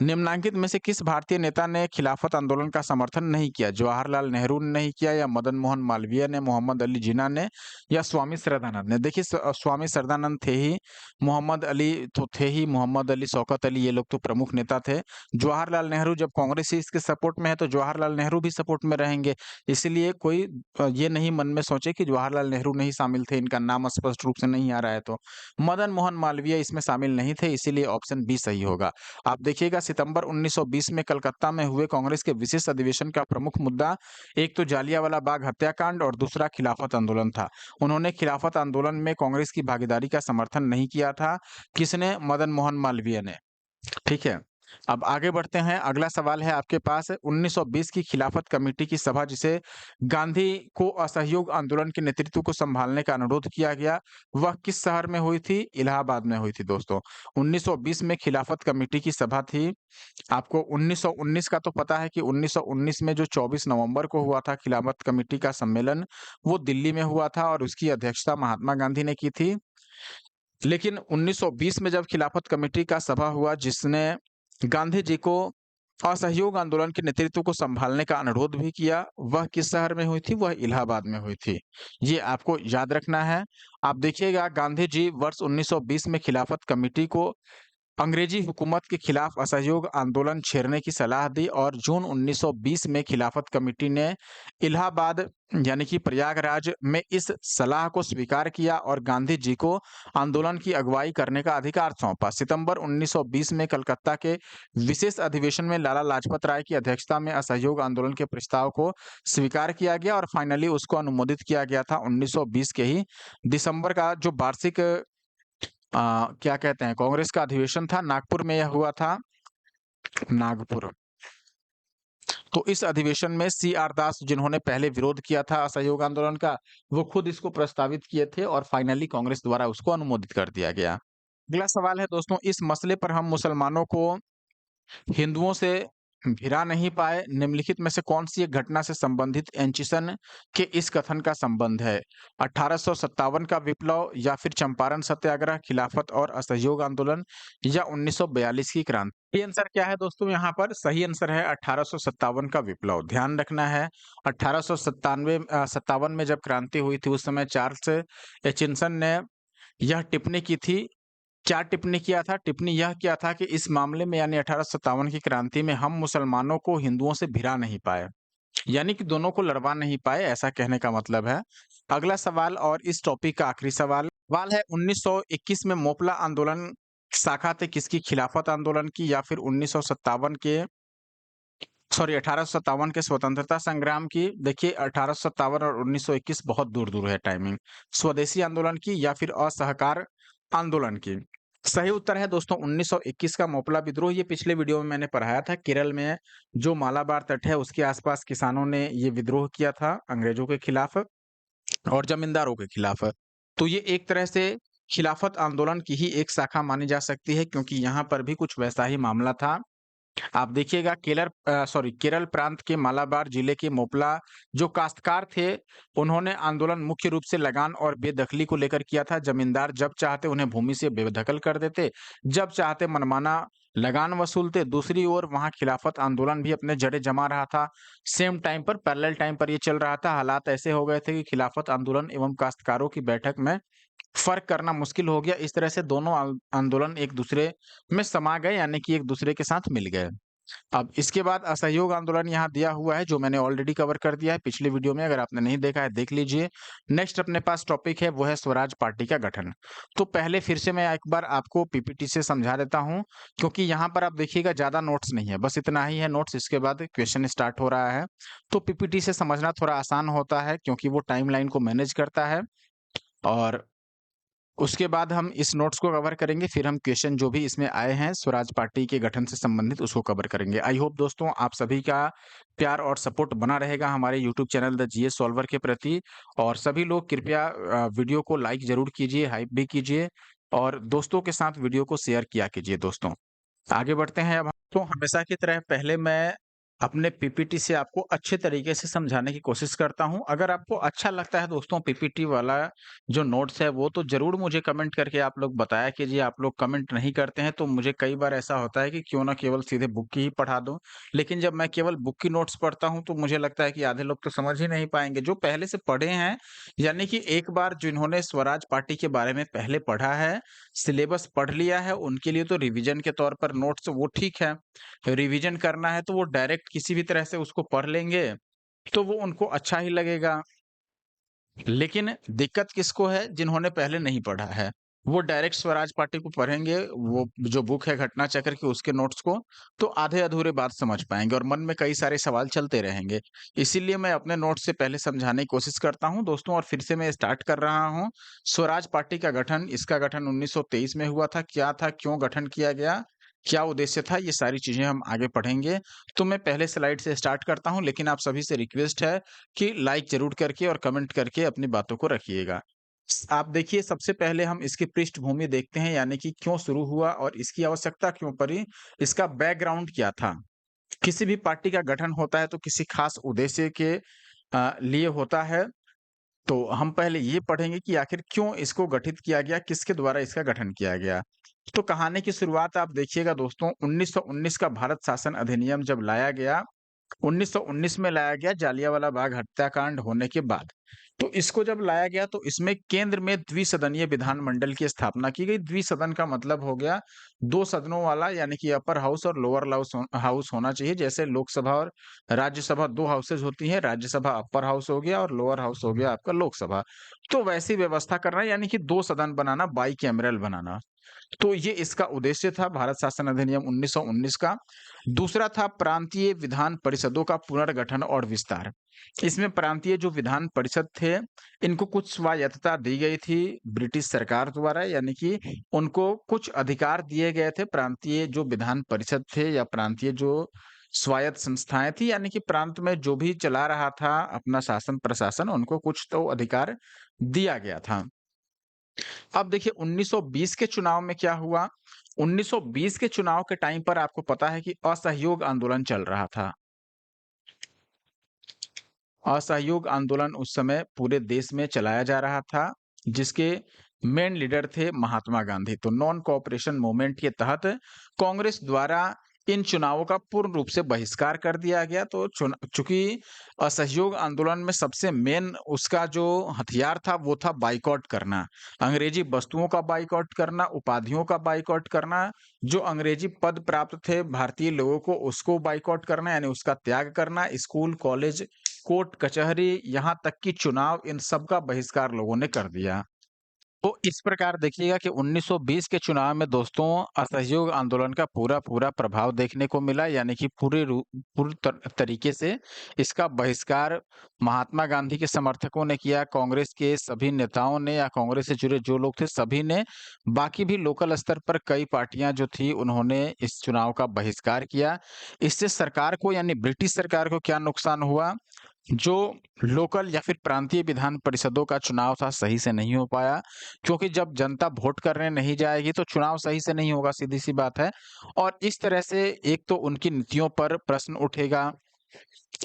निम्नलिखित में से किस भारतीय नेता ने खिलाफत आंदोलन का समर्थन नहीं किया? जवाहरलाल नेहरू ने नहीं किया, या मदन मोहन मालवीय ने, मोहम्मद अली जिन्ना ने, या स्वामी श्रद्धानंद ने? देखिए, स्वामी श्रद्धानंद थे ही, मोहम्मद अली तो थे ही, मोहम्मद अली, शौकत अली, ये लोग तो प्रमुख नेता थे। जवाहरलाल नेहरू, जब कांग्रेस ही इसके सपोर्ट में है तो जवाहरलाल नेहरू भी सपोर्ट में रहेंगे। इसलिए कोई ये नहीं मन में सोचे कि जवाहरलाल नेहरू नहीं शामिल थे, इनका नाम स्पष्ट रूप से नहीं आ रहा है तो। मदन मोहन मालवीय इसमें शामिल नहीं थे, इसीलिए ऑप्शन बी सही होगा। आप देखिएगा, सितंबर 1920 में कलकत्ता में हुए कांग्रेस के विशेष अधिवेशन का प्रमुख मुद्दा एक तो जालियांवाला बाग हत्याकांड और दूसरा खिलाफत आंदोलन था। उन्होंने खिलाफत आंदोलन में कांग्रेस की भागीदारी का समर्थन नहीं किया था। किसने? मदन मोहन मालवीय ने। ठीक है। अब आगे बढ़ते हैं। अगला सवाल है आपके पास, 1920 की खिलाफत कमेटी की सभा जिसे गांधी को असहयोग आंदोलन के नेतृत्व को संभालने का अनुरोध किया गया, वह किस शहर में हुई थी? इलाहाबाद में हुई थी दोस्तों। 1920 में खिलाफत कमेटी की सभा थी। आपको 1919 का तो पता है कि 1919 में जो 24 नवंबर को हुआ था खिलाफत कमेटी का सम्मेलन, वो दिल्ली में हुआ था और उसकी अध्यक्षता महात्मा गांधी ने की थी। लेकिन 1920 में जब खिलाफत कमेटी का सभा हुआ जिसने गांधी जी को असहयोग आंदोलन के नेतृत्व को संभालने का अनुरोध भी किया, वह किस शहर में हुई थी? वह इलाहाबाद में हुई थी। ये आपको याद रखना है। आप देखिएगा, गांधी जी वर्ष 1920 में खिलाफत कमेटी को अंग्रेजी हुकूमत के खिलाफ असहयोग आंदोलन छेड़ने की सलाह दी और जून 1920 में खिलाफत कमेटी ने इलाहाबाद यानी कि प्रयागराज में इस सलाह को स्वीकार किया और गांधी जी को आंदोलन की अगुवाई करने का अधिकार सौंपा। सितंबर 1920 में कलकत्ता के विशेष अधिवेशन में लाला लाजपत राय की अध्यक्षता में असहयोग आंदोलन के प्रस्ताव को स्वीकार किया गया और फाइनली उसको अनुमोदित किया गया था 1920 के ही दिसंबर का जो वार्षिक क्या कहते हैं, कांग्रेस का अधिवेशन था, नागपुर में यह हुआ था, नागपुर। तो इस अधिवेशन में सी आर दास, जिन्होंने पहले विरोध किया था असहयोग आंदोलन का, वो खुद इसको प्रस्तावित किए थे और फाइनली कांग्रेस द्वारा उसको अनुमोदित कर दिया गया। अगला सवाल है दोस्तों, इस मसले पर हम मुसलमानों को हिंदुओं से भिड़ा नहीं पाए, निम्नलिखित में से कौन सी एक घटना से संबंधित एंचिसन के इस कथन का संबंध है? 1857 का विप्लव, या फिर चंपारण सत्याग्रह, खिलाफत और असहयोग आंदोलन, या 1942 की क्रांति? सही आंसर क्या है दोस्तों? यहाँ पर सही आंसर है 1857 का विप्लव। ध्यान रखना है, 1857 में जब क्रांति हुई थी उस समय चार्ल्स एचिंसन ने यह टिप्पणी की थी। क्या टिप्पणी किया था? टिप्पणी यह किया था कि इस मामले में यानी 1857 की क्रांति में हम मुसलमानों को हिंदुओं से भिड़ा नहीं पाए, यानी कि दोनों को लड़वा नहीं पाए, ऐसा कहने का मतलब है। अगला सवाल और इस टॉपिक का आखिरी सवाल है, 1921 में मोपला आंदोलन शाखा थे किसकी? खिलाफत आंदोलन की, या फिर 1957 के सॉरी 1857 के स्वतंत्रता संग्राम की, देखिए 1857 और 1921 बहुत दूर-दूर है टाइमिंग। स्वदेशी आंदोलन की या फिर असहकार आंदोलन की? सही उत्तर है दोस्तों 1921 का मोपला विद्रोह। ये पिछले वीडियो में मैंने पढ़ाया था। केरल में जो मालाबार तट है उसके आसपास किसानों ने ये विद्रोह किया था अंग्रेजों के खिलाफ और जमींदारों के खिलाफ। तो ये एक तरह से खिलाफत आंदोलन की ही एक शाखा मानी जा सकती है, क्योंकि यहाँ पर भी कुछ वैसा ही मामला था। आप देखिएगा केरल प्रांत के मालाबार जिले के मोपला जो काश्तकार थे, उन्होंने आंदोलन मुख्य रूप से लगान और बेदखली को लेकर किया था। जमींदार जब चाहते उन्हें भूमि से बेदखल कर देते, जब चाहते मनमाना लगान वसूलते। दूसरी ओर वहां खिलाफत आंदोलन भी अपने जड़ें जमा रहा था। सेम टाइम पर, पैरेलल टाइम पर ये चल रहा था। हालात ऐसे हो गए थे कि खिलाफत आंदोलन एवं काश्तकारों की बैठक में फ़र्क करना मुश्किल हो गया। इस तरह से दोनों आंदोलन एक दूसरे में समा गए, यानी कि एक दूसरे के साथ मिल गए। अब इसके बाद असहयोग आंदोलन यहाँ दिया हुआ है, जो मैंने ऑलरेडी कवर कर दिया है पिछले वीडियो में। अगर आपने नहीं देखा है देख लीजिए। नेक्स्ट अपने पास टॉपिक है, वो है स्वराज पार्टी का गठन। तो पहले फिर से मैं एक बार आपको पीपीटी से समझा देता हूँ, क्योंकि यहाँ पर आप देखिएगा ज़्यादा नोट्स नहीं है, बस इतना ही है नोट्स। इसके बाद क्वेश्चन स्टार्ट हो रहा है। तो पीपीटी से समझना थोड़ा आसान होता है, क्योंकि वो टाइमलाइन को मैनेज करता है। और उसके बाद हम इस नोट्स को कवर करेंगे, फिर हम क्वेश्चन जो भी इसमें आए हैं स्वराज पार्टी के गठन से संबंधित उसको कवर करेंगे। आई होप दोस्तों आप सभी का प्यार और सपोर्ट बना रहेगा हमारे YouTube channel the GS solver के प्रति। और सभी लोग कृपया वीडियो को लाइक ज़रूर कीजिए, हाइप भी कीजिए और दोस्तों के साथ वीडियो को शेयर किया कीजिए दोस्तों। आगे बढ़ते हैं अब हम। तो हमेशा की तरह पहले मैं अपने पीपीटी से आपको अच्छे तरीके से समझाने की कोशिश करता हूं। अगर आपको अच्छा लगता है दोस्तों पीपीटी वाला जो नोट्स है वो, तो जरूर मुझे कमेंट करके आप लोग बताया कीजिए। आप लोग कमेंट नहीं करते हैं तो मुझे कई बार ऐसा होता है कि क्यों ना केवल सीधे बुक की ही पढ़ा दूं। लेकिन जब मैं केवल बुक की नोट्स पढ़ता हूं तो मुझे लगता है कि आधे लोग तो समझ ही नहीं पाएंगे। जो पहले से पढ़े हैं, यानी कि एक बार जिन्होंने स्वराज पार्टी के बारे में पहले पढ़ा है, सिलेबस पढ़ लिया है, उनके लिए तो रिवीजन के तौर पर नोट्स वो ठीक है। रिवीजन करना है तो वो डायरेक्ट किसी भी तरह से उसको पढ़ लेंगे, तो वो उनको अच्छा ही लगेगा। लेकिन दिक्कत किसको है? जिन्होंने पहले नहीं पढ़ा है। वो डायरेक्ट स्वराज पार्टी को पढ़ेंगे, वो जो बुक है घटना चक्र की उसके नोट्स को, तो आधे-अधूरे बात समझ पाएँगे और मन में कई सारे सवाल चलते रहेंगे। इसीलिए मैं अपने नोट्स से पहले समझाने की कोशिश करता हूँ दोस्तों। और फिर से मैं स्टार्ट कर रहा हूँ। स्वराज पार्टी का गठन, इसका गठन 1923 में हुआ था। क्या था? क्यों गठन किया गया? क्या उद्देश्य था? ये सारी चीज़ें हम आगे पढ़ेंगे। तो मैं पहले स्लाइड से स्टार्ट करता हूँ, लेकिन आप सभी से रिक्वेस्ट है कि लाइक ज़रूर करके और कमेंट करके अपनी बातों को रखिएगा। आप देखिए, सबसे पहले हम इसकी पृष्ठभूमि देखते हैं, यानी कि क्यों शुरू हुआ और इसकी आवश्यकता क्यों पड़ी, इसका बैकग्राउंड क्या था। किसी भी पार्टी का गठन होता है तो किसी खास उद्देश्य के लिए होता है। तो हम पहले ये पढ़ेंगे कि आखिर क्यों इसको गठित किया गया, किसके द्वारा इसका गठन किया गया। तो कहानी की शुरुआत आप देखिएगा दोस्तों, 1919 का भारत शासन अधिनियम जब लाया गया, 1919 में लाया गया जालियांवाला बाग हत्याकांड होने के बाद। तो इसको जब लाया गया तो इसमें केंद्र में द्विसदनीय विधानमंडल की स्थापना की गई। द्विसदन का मतलब हो गया 2 सदनों वाला, यानी कि अपर हाउस और लोअर हाउस होना चाहिए। जैसे लोकसभा और राज्यसभा 2 हाउसेज होती हैं, राज्यसभा अपर हाउस हो गया और लोअर हाउस हो गया आपका लोकसभा। तो वैसी व्यवस्था करना, यानी कि 2 सदन बनाना, बाइकैमरल बनाना। तो ये इसका उद्देश्य था भारत शासन अधिनियम 1919 का। दूसरा था प्रांतीय विधान परिषदों का पुनर्गठन और विस्तार। इसमें प्रांतीय जो विधान परिषद थे, इनको कुछ स्वायत्तता दी गई थी ब्रिटिश सरकार द्वारा, यानी कि उनको कुछ अधिकार दिए गए थे। प्रांतीय जो विधान परिषद थे या प्रांतीय जो स्वायत्त संस्थाएं थी, यानी कि प्रांत में जो भी चला रहा था अपना शासन प्रशासन, उनको कुछ तो अधिकार दिया गया था। अब देखिए 1920 के चुनाव में क्या हुआ? 1920 के चुनाव के टाइम पर आपको पता है कि असहयोग आंदोलन चल रहा था। असहयोग आंदोलन उस समय पूरे देश में चलाया जा रहा था, जिसके मेन लीडर थे महात्मा गांधी। तो नॉन कोऑपरेशन मूवमेंट के तहत कांग्रेस द्वारा इन चुनावों का पूर्ण रूप से बहिष्कार कर दिया गया। तो चूंकि असहयोग आंदोलन में सबसे मेन उसका जो हथियार था वो था बाइकॉट करना, अंग्रेजी वस्तुओं का बाइकॉट करना, उपाधियों का बाइकॉट करना, जो अंग्रेजी पद प्राप्त थे भारतीय लोगों को उसको बाइकॉट करना, यानी उसका त्याग करना। स्कूल, कॉलेज, कोर्ट कचहरी, यहाँ तक कि चुनाव, इन सब का बहिष्कार लोगों ने कर दिया। तो इस प्रकार देखिएगा कि 1920 के चुनाव में दोस्तों असहयोग आंदोलन का पूरा-पूरा प्रभाव देखने को मिला, यानी कि पूरी तरीके से इसका बहिष्कार महात्मा गांधी के समर्थकों ने किया, कांग्रेस के सभी नेताओं ने या कांग्रेस से जुड़े जो लोग थे सभी ने, बाकी भी लोकल स्तर पर कई पार्टियां जो थी उन्होंने इस चुनाव का बहिष्कार किया। इससे सरकार को यानी ब्रिटिश सरकार को क्या नुकसान हुआ? जो लोकल या फिर प्रांतीय विधान परिषदों का चुनाव था सही से नहीं हो पाया, क्योंकि जब जनता वोट करने नहीं जाएगी तो चुनाव सही से नहीं होगा, सीधी सी बात है। और इस तरह से एक तो उनकी नीतियों पर प्रश्न उठेगा।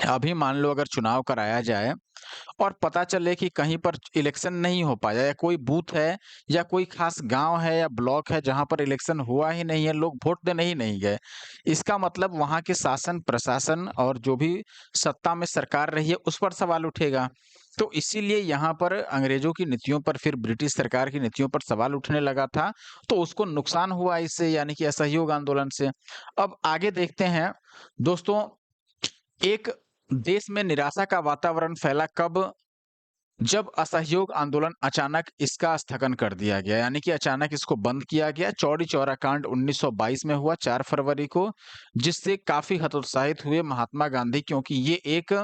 अभी मान लो अगर चुनाव कराया जाए और पता चले कि कहीं पर इलेक्शन नहीं हो पाया या कोई बूथ है या कोई खास गांव है या ब्लॉक है जहां पर इलेक्शन हुआ ही नहीं है, लोग वोट देने ही नहीं गए, इसका मतलब वहां के शासन प्रशासन और जो भी सत्ता में सरकार रही है उस पर सवाल उठेगा। तो इसीलिए यहाँ पर अंग्रेजों की नीतियों पर, फिर ब्रिटिश सरकार की नीतियों पर सवाल उठने लगा था, तो उसको नुकसान हुआ इससे, यानी कि असहयोग आंदोलन से। अब आगे देखते हैं दोस्तों, एक देश में निराशा का वातावरण फैला कब? जब असहयोग आंदोलन अचानक इसका स्थगन कर दिया गया, यानी कि अचानक इसको बंद किया गया। चौरी चौरा कांड 1922 में हुआ 4 फरवरी को, जिससे काफ़ी हतोत्साहित हुए महात्मा गांधी, क्योंकि ये एक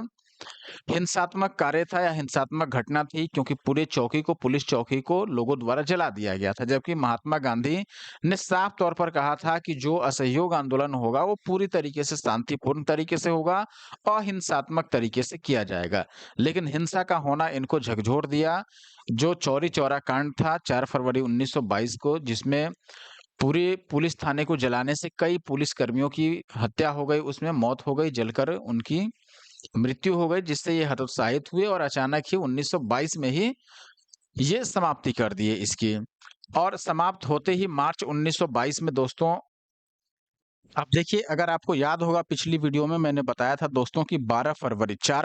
हिंसात्मक कार्य था या हिंसात्मक घटना थी, क्योंकि पूरे चौकी को, पुलिस चौकी को लोगों द्वारा जला दिया गया था। जबकि महात्मा गांधी ने साफ तौर पर कहा था कि जो असहयोग आंदोलन होगा वो पूरी तरीके से शांतिपूर्ण तरीके से होगा, अहिंसात्मक तरीके से किया जाएगा। लेकिन हिंसा का होना इनको झकझोर दिया। जो चौरी चौरा कांड था 4 फरवरी 1922 को, जिसमें पूरे पुलिस थाने को जलाने से कई पुलिस कर्मियों की हत्या हो गई, उसमें मौत हो गई, जलकर उनकी मृत्यु हो गई, जिससे ये हतोत्साहित हुए और अचानक ही 1922 में ही ये समाप्ति कर दिए इसकी। और समाप्त होते ही मार्च 1922 में दोस्तों, अब देखिए अगर आपको याद होगा पिछली वीडियो में मैंने बताया था दोस्तों कि 4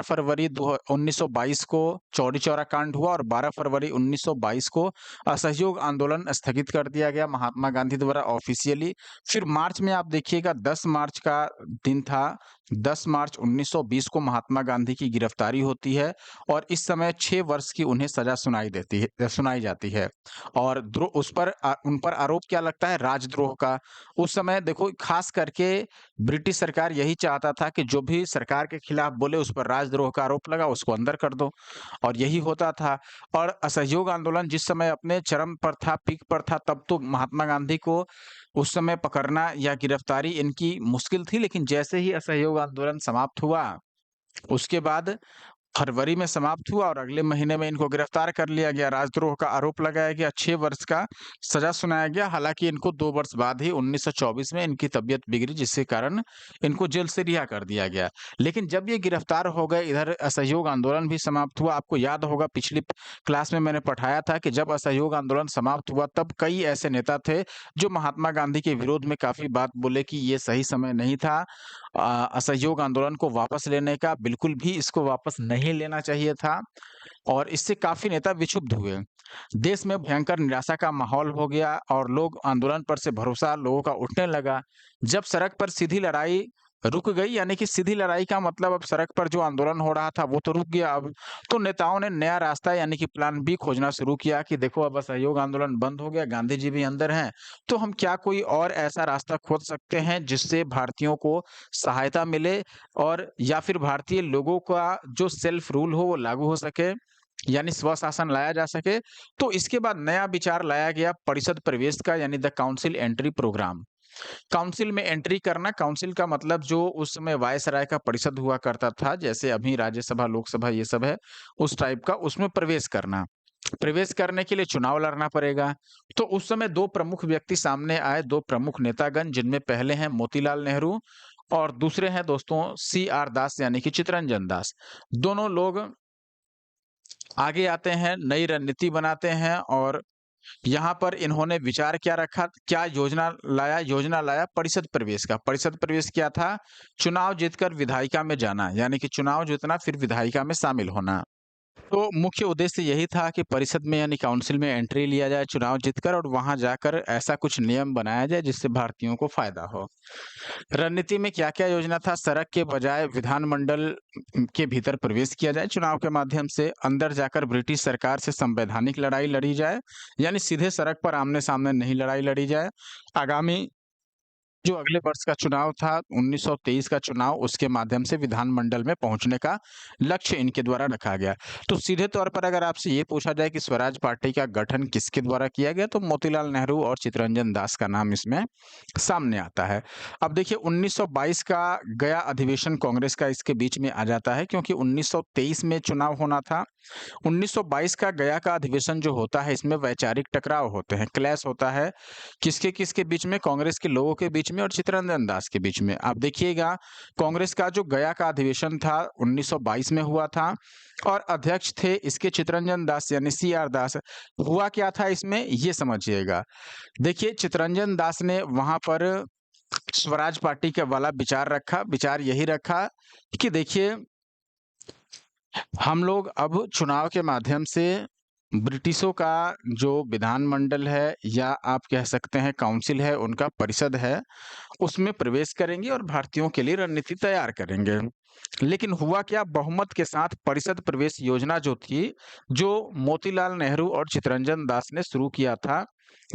फरवरी 1922 को चौरी चौरा कांड हुआ और 12 फरवरी 1922 को असहयोग आंदोलन स्थगित कर दिया गया महात्मा गांधी द्वारा ऑफिशियली। फिर मार्च में आप देखिएगा 10 मार्च का दिन था। 10 मार्च 1920 को महात्मा गांधी की गिरफ्तारी होती है और इस समय 6 वर्ष की उन्हें सजा सुनाई जाती है। और उन पर आरोप क्या लगता है? राजद्रोह का। उस समय देखो खास करके ब्रिटिश सरकार यही चाहता था कि जो भी सरकार के खिलाफ बोले उस पर राजद्रोह का आरोप लगा, उसको अंदर कर दो, और यही होता था। और असहयोग आंदोलन जिस समय अपने चरम पर था, पीक पर था, तब तो महात्मा गांधी को उस समय पकड़ना या गिरफ्तारी इनकी मुश्किल थी। लेकिन जैसे ही असहयोग आंदोलन समाप्त हुआ, उसके बाद फरवरी में समाप्त हुआ और अगले महीने में इनको गिरफ्तार कर लिया गया, राजद्रोह का आरोप लगाया गया, 6 वर्ष का सजा सुनाया गया। हालाँकि इनको 2 वर्ष बाद ही 1924 में इनकी तबीयत बिगड़ी, जिसके कारण इनको जेल से रिहा कर दिया गया। लेकिन जब ये गिरफ्तार हो गए, इधर असहयोग आंदोलन भी समाप्त हुआ। आपको याद होगा पिछली क्लास में मैंने पढ़ाया था कि जब असहयोग आंदोलन समाप्त हुआ तब कई ऐसे नेता थे जो महात्मा गांधी के विरोध में काफ़ी बात बोले कि ये सही समय नहीं था असहयोग आंदोलन को वापस लेने का, बिल्कुल भी इसको वापस नहीं लेना चाहिए था, और इससे काफ़ी नेता विक्षुब्ध हुए। देश में भयंकर निराशा का माहौल हो गया और लोग आंदोलन पर से भरोसा लोगों का उठने लगा। जब सड़क पर सीधी लड़ाई रुक गई, यानी कि सीधी लड़ाई का मतलब अब सड़क पर जो आंदोलन हो रहा था वो तो रुक गया अब, तो नेताओं ने नया रास्ता यानी कि प्लान बी खोजना शुरू किया कि देखो अब असहयोग आंदोलन बंद हो गया, गांधी जी भी अंदर हैं, तो हम क्या कोई और ऐसा रास्ता खोज सकते हैं जिससे भारतीयों को सहायता मिले और या फिर भारतीय लोगों का जो सेल्फ रूल हो वो लागू हो सके, यानी स्वशासन लाया जा सके। तो इसके बाद नया विचार लाया गया परिषद प्रवेश का, यानी the council entry program. Council में एंट्री करना, काउंसिल का मतलब जो उस समय वायसराय का परिषद हुआ करता था, जैसे अभी राज्यसभा, लोकसभा ये सब है, उस टाइप का, उसमें प्रवेश करना। प्रवेश करने के लिए चुनाव लड़ना पड़ेगा। तो उस समय 2 प्रमुख व्यक्ति सामने आए, 2 प्रमुख नेतागण, जिनमें पहले हैं मोतीलाल नेहरू और दूसरे हैं दोस्तों सी.आर. दास यानी कि चित्तरंजन दास। दोनों लोग आगे आते हैं, नई रणनीति बनाते हैं और यहाँ पर इन्होंने विचार क्या रखा, क्या योजना लाया परिषद प्रवेश का। परिषद प्रवेश क्या था? चुनाव जीतकर विधायिका में जाना, यानी कि चुनाव जीतना फिर विधायिका में शामिल होना। तो मुख्य उद्देश्य यही था कि परिषद में यानी काउंसिल में एंट्री लिया जाए चुनाव जीतकर और वहां जाकर ऐसा कुछ नियम बनाया जाए जिससे भारतीयों को फायदा हो। रणनीति में क्या-क्या योजना था? सड़क के बजाय विधानमंडल के भीतर प्रवेश किया जाए चुनाव के माध्यम से, अंदर जाकर ब्रिटिश सरकार से संवैधानिक लड़ाई लड़ी जाए, यानी सीधे सड़क पर आमने-सामने नहीं लड़ाई लड़ी जाए। आगामी जो अगले वर्ष का चुनाव था 1923 का चुनाव, उसके माध्यम से विधानमंडल में पहुंचने का लक्ष्य इनके द्वारा रखा गया। तो सीधे तौर पर अगर आपसे ये पूछा जाए कि स्वराज पार्टी का गठन किसके द्वारा किया गया, तो मोतीलाल नेहरू और चित्तरंजन दास का नाम इसमें सामने आता है। अब देखिए 1922 का गया अधिवेशन कांग्रेस का इसके बीच में आ जाता है, क्योंकि 1923 में चुनाव होना था। 1922 का गया का अधिवेशन जो होता है, इसमें वैचारिक टकराव होते हैं, क्लैश होता है। किसके बीच में? कांग्रेस के लोगों के बीच में और चित्तरंजन दास के बीच में। आप देखिएगा, कांग्रेस का जो गया का अधिवेशन था 1922 में हुआ था और अध्यक्ष थे इसके चित्तरंजन दास यानी सीआर दास। हुआ क्या था इसमें, ये समझिएगा। देखिए चित्तरंजन दास ने वहां पर स्वराज पार्टी का वाला विचार रखा। विचार यही रखा कि देखिए, हम लोग अब चुनाव के माध्यम से ब्रिटिशों का जो विधानमंडल है या आप कह सकते हैं काउंसिल है, उनका परिषद है, उसमें प्रवेश करेंगे और भारतीयों के लिए रणनीति तैयार करेंगे। लेकिन हुआ क्या, बहुमत के साथ परिषद प्रवेश योजना जो थी, जो मोतीलाल नेहरू और चित्तरंजन दास ने शुरू किया था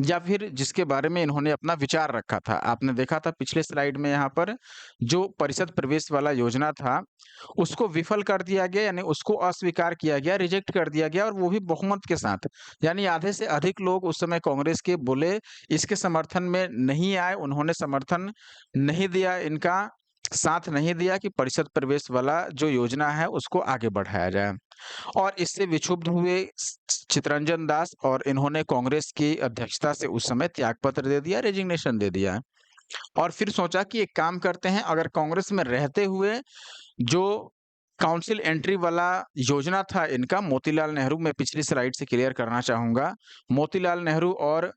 या फिर जिसके बारे में इन्होंने अपना विचार रखा था। आपने देखा था पिछले स्लाइड में यहाँ पर जो परिषद प्रवेश वाला योजना था, उसको विफल कर दिया गया, यानी उसको अस्वीकार किया गया, रिजेक्ट कर दिया गया और वो भी बहुमत के साथ। यानी आधे से अधिक लोग उस समय कांग्रेस के बोले, इसके समर्थन में नहीं आए, उन्होंने समर्थन नहीं दिया, इनका साथ नहीं दिया कि परिषद प्रवेश वाला जो योजना है उसको आगे बढ़ाया जाए। और इससे विक्षुब्ध हुए चित्तरंजन दास और इन्होंने कांग्रेस की अध्यक्षता से उस समय त्यागपत्र दे दिया, रेजिग्नेशन दे दिया। और फिर सोचा कि एक काम करते हैं, अगर कांग्रेस में रहते हुए जो काउंसिल एंट्री वाला योजना था इनका, मोतीलाल नेहरू, मैं पिछली स्लाइड से क्लियर करना चाहूंगा, मोतीलाल नेहरू और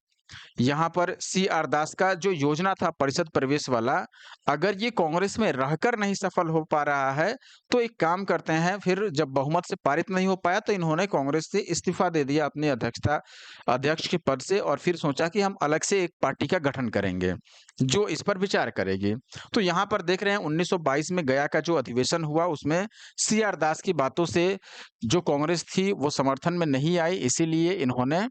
यहाँ पर सीआर दास का जो योजना था परिषद प्रवेश वाला, अगर ये कांग्रेस में रहकर नहीं सफल हो पा रहा है, तो एक काम करते हैं, फिर जब बहुमत से पारित नहीं हो पाया तो इन्होंने कांग्रेस से इस्तीफा दे दिया अपनी अध्यक्ष के पद से और फिर सोचा कि हम अलग से एक पार्टी का गठन करेंगे, जो इस पर विचार करेगी। तो यहाँ पर देख रहे हैं 1922 में गया का जो अधिवेशन हुआ, उसमें सीआर दास की बातों से जो कांग्रेस थी वो समर्थन में नहीं आई, इसीलिए इन्होंने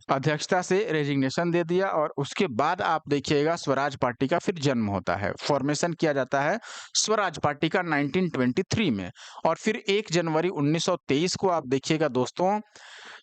अध्यक्षता से रेजिग्नेशन दे दिया और उसके बाद आप देखिएगा स्वराज पार्टी का फिर जन्म होता है, फॉर्मेशन किया जाता है स्वराज पार्टी का 1923 में। और फिर 1 जनवरी 1923 को आप देखिएगा दोस्तों,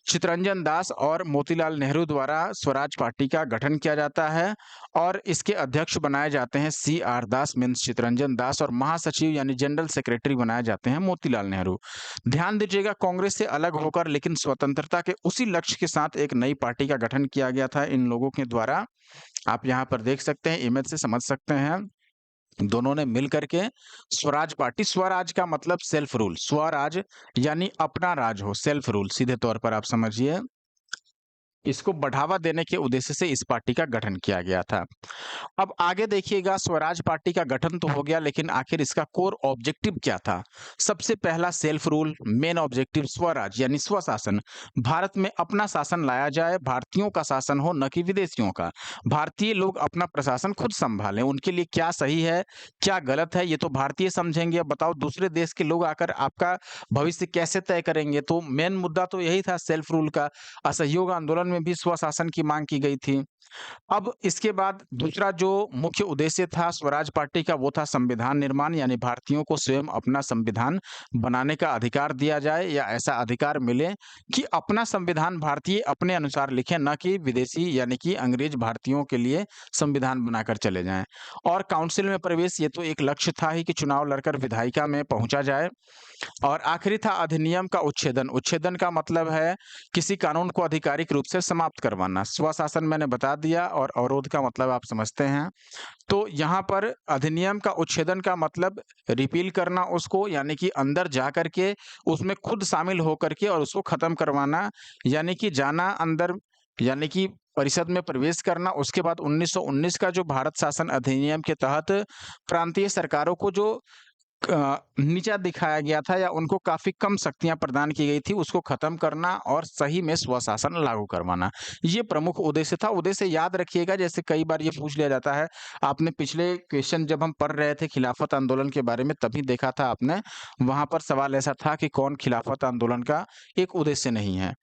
चित्तरंजन दास और मोतीलाल नेहरू द्वारा स्वराज पार्टी का गठन किया जाता है और इसके अध्यक्ष बनाए जाते हैं सीआर दास मीन्स चित्तरंजन दास और महासचिव यानी जनरल सेक्रेटरी बनाए जाते हैं मोतीलाल नेहरू। ध्यान दीजिएगा, कांग्रेस से अलग होकर लेकिन स्वतंत्रता के उसी लक्ष्य के साथ एक नई पार्टी का गठन किया गया था इन लोगों के द्वारा। आप यहाँ पर देख सकते हैं, इमेज से समझ सकते हैं, दोनों ने मिल करके स्वराज पार्टी, स्वराज का मतलब सेल्फ रूल, स्वराज यानी अपना राज हो, सेल्फ रूल सीधे तौर पर आप समझिए, इसको बढ़ावा देने के उद्देश्य से इस पार्टी का गठन किया गया था। अब आगे देखिएगा, स्वराज पार्टी का गठन तो हो गया, लेकिन आखिर इसका कोर ऑब्जेक्टिव क्या था? सबसे पहला self rule, main objective Swaraj यानी स्वशासन। भारत में अपना शासन लाया जाए, भारतीयों का शासन हो न कि विदेशियों का। भारतीय लोग अपना प्रशासन खुद संभालें, उनके लिए क्या सही है, क्या गलत है, ये तो भारतीय समझेंगे। अब बताओ दूसरे देश के लोग आकर आपका भविष्य कैसे तय करेंगे? तो मेन मुद्दा तो यही था सेल्फ रूल का। असहयोग आंदोलन में भी स्वशासन की मांग की गई थी। अब इसके बाद दूसरा जो मुख्य उद्देश्य था स्वराज पार्टी का, वो था संविधान निर्माण, यानी भारतीयों को स्वयं अपना संविधान बनाने का अधिकार दिया जाए या ऐसा अधिकार मिले कि अपना संविधान भारतीय अपने अनुसार लिखें, न कि विदेशी यानी कि अंग्रेज भारतीयों के लिए संविधान बनाकर चले जाएं। और काउंसिल में प्रवेश, ये तो एक लक्ष्य था ही कि चुनाव लड़कर विधायिका में पहुंचा जाए। और आखिरी था अधिनियम का उच्छेदन। उच्छेदन का मतलब है किसी कानून को आधिकारिक रूप से समाप्त करवाना। स्वशासन मैंने बता दिया और अवरोध का मतलब आप समझते हैं। तो यहाँ पर अधिनियम का उच्छेदन का मतलब रिपील करना उसको, यानी कि अंदर जा करके उसमें खुद शामिल होकर के और उसको खत्म करवाना, यानी कि जाना अंदर, यानी कि परिषद में प्रवेश करना। उसके बाद 1919 का जो भारत शासन अधिनियम के तहत प्रांतीय सरकारों को जो नीचा दिखाया गया था या उनको काफ़ी कम शक्तियाँ प्रदान की गई थी, उसको ख़त्म करना और सही में स्वशासन लागू करवाना। ये प्रमुख उद्देश्य था। उद्देश्य याद रखिएगा, जैसे कई बार ये पूछ लिया जाता है, आपने पिछले क्वेश्चन जब हम पढ़ रहे थे खिलाफत आंदोलन के बारे में तभी देखा था आपने, वहाँ पर सवाल ऐसा था कि कौन खिलाफत आंदोलन का एक उद्देश्य नहीं है।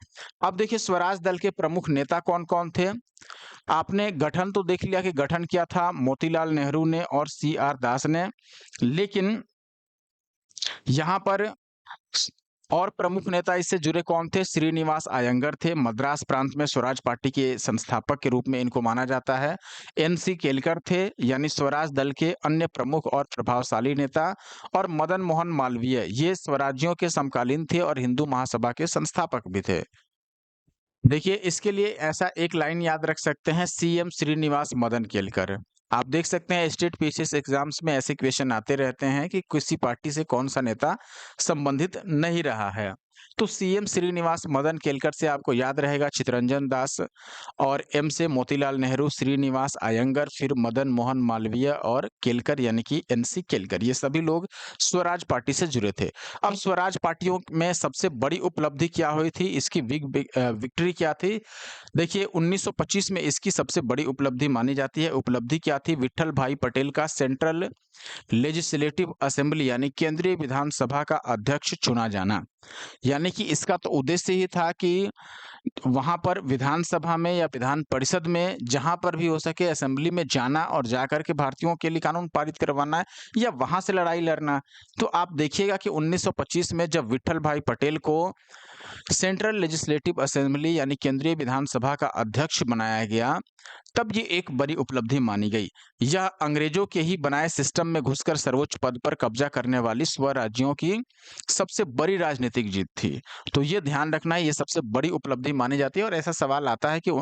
अब देखिए स्वराज दल के प्रमुख नेता कौन-कौन थे? आपने गठन तो देख लिया कि गठन किया था मोतीलाल नेहरू ने और सी.आर. दास ने, लेकिन यहाँ पर स और प्रमुख नेता इससे जुड़े कौन थे? श्रीनिवास अयंगर थे, मद्रास प्रांत में स्वराज पार्टी के संस्थापक के रूप में इनको माना जाता है। एन.सी. केलकर थे, यानी स्वराज दल के अन्य प्रमुख और प्रभावशाली नेता, और मदन मोहन मालवीय, ये स्वराज्यों के समकालीन थे और हिंदू महासभा के संस्थापक भी थे। देखिए, इसके लिए ऐसा एक लाइन याद रख सकते हैं, सीएम श्रीनिवास मदन केलकर। आप देख सकते हैं स्टेट पीसीएस एग्जाम्स में ऐसे क्वेश्चन आते रहते हैं कि किसी पार्टी से कौन-सा नेता संबंधित नहीं रहा है। तो सीएम श्रीनिवास मदन केलकर से आपको याद रहेगा चित्तरंजन दास, और एम से मोतीलाल नेहरू, श्रीनिवास अयंगर, फिर मदन मोहन मालवीय और केलकर यानी कि एनसी केलकर, ये सभी लोग स्वराज पार्टी से जुड़े थे। अब स्वराज पार्टियों में सबसे बड़ी उपलब्धि क्या हुई थी? इसकी विक्ट्री क्या थी? देखिए 1925 में इसकी सबसे बड़ी उपलब्धि मानी जाती है। उपलब्धि क्या थी? विट्ठल भाई पटेल का सेंट्रल लेजिस्लेटिव असेंबली यानी केंद्रीय विधानसभा का अध्यक्ष चुना जाना। यानी कि इसका तो उद्देश्य ही था कि वहाँ पर विधानसभा में या विधान परिषद में जहाँ पर भी हो सके असेंबली में जाना और जाकर के भारतीयों के लिए कानून पारित करवाना है या वहाँ से लड़ाई लड़ना। तो आप देखिएगा कि 1925 में जब विट्ठल भाई पटेल को सेंट्रल लेजिस्लेटिव असेंबली यानी केंद्रीय विधानसभा का अध्यक्ष बनाया गया, तब ये एक बड़ी उपलब्धि मानी गई। यह अंग्रेजों के ही बनाए सिस्टम में घुसकर सर्वोच्च पद पर कब्जा करने वाली स्वराज्यों की सबसे बड़ी राजनीतिक जीत थी। तो ये ध्यान रखना है, ये सबसे बड़ी उपलब्धि मानी जाती है और ऐसा सवाल आता है कि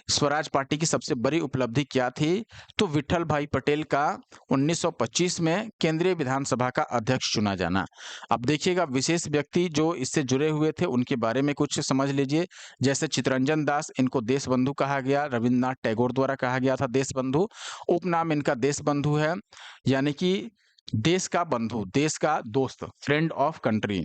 स्वराज पार्टी की सबसे बड़ी उपलब्धि क्या थी? तो विट्ठल भाई पटेल का 1925 में केंद्रीय विधानसभा का अध्यक्ष चुना जाना। अब देखिएगा विशेष व्यक्ति जो इससे जुड़े हुए थे उनके बारे में कुछ समझ लीजिए। जैसे चित्तरंजन दास, इनको देशबंधु कहा गया, रविन्द्रनाथ टैगोर द्वारा कहा गया था देशबंधु। उपनाम इनका देशबंधु है, यानी कि देश का बंधु, देश का दोस्त, फ्रेंड ऑफ कंट्री।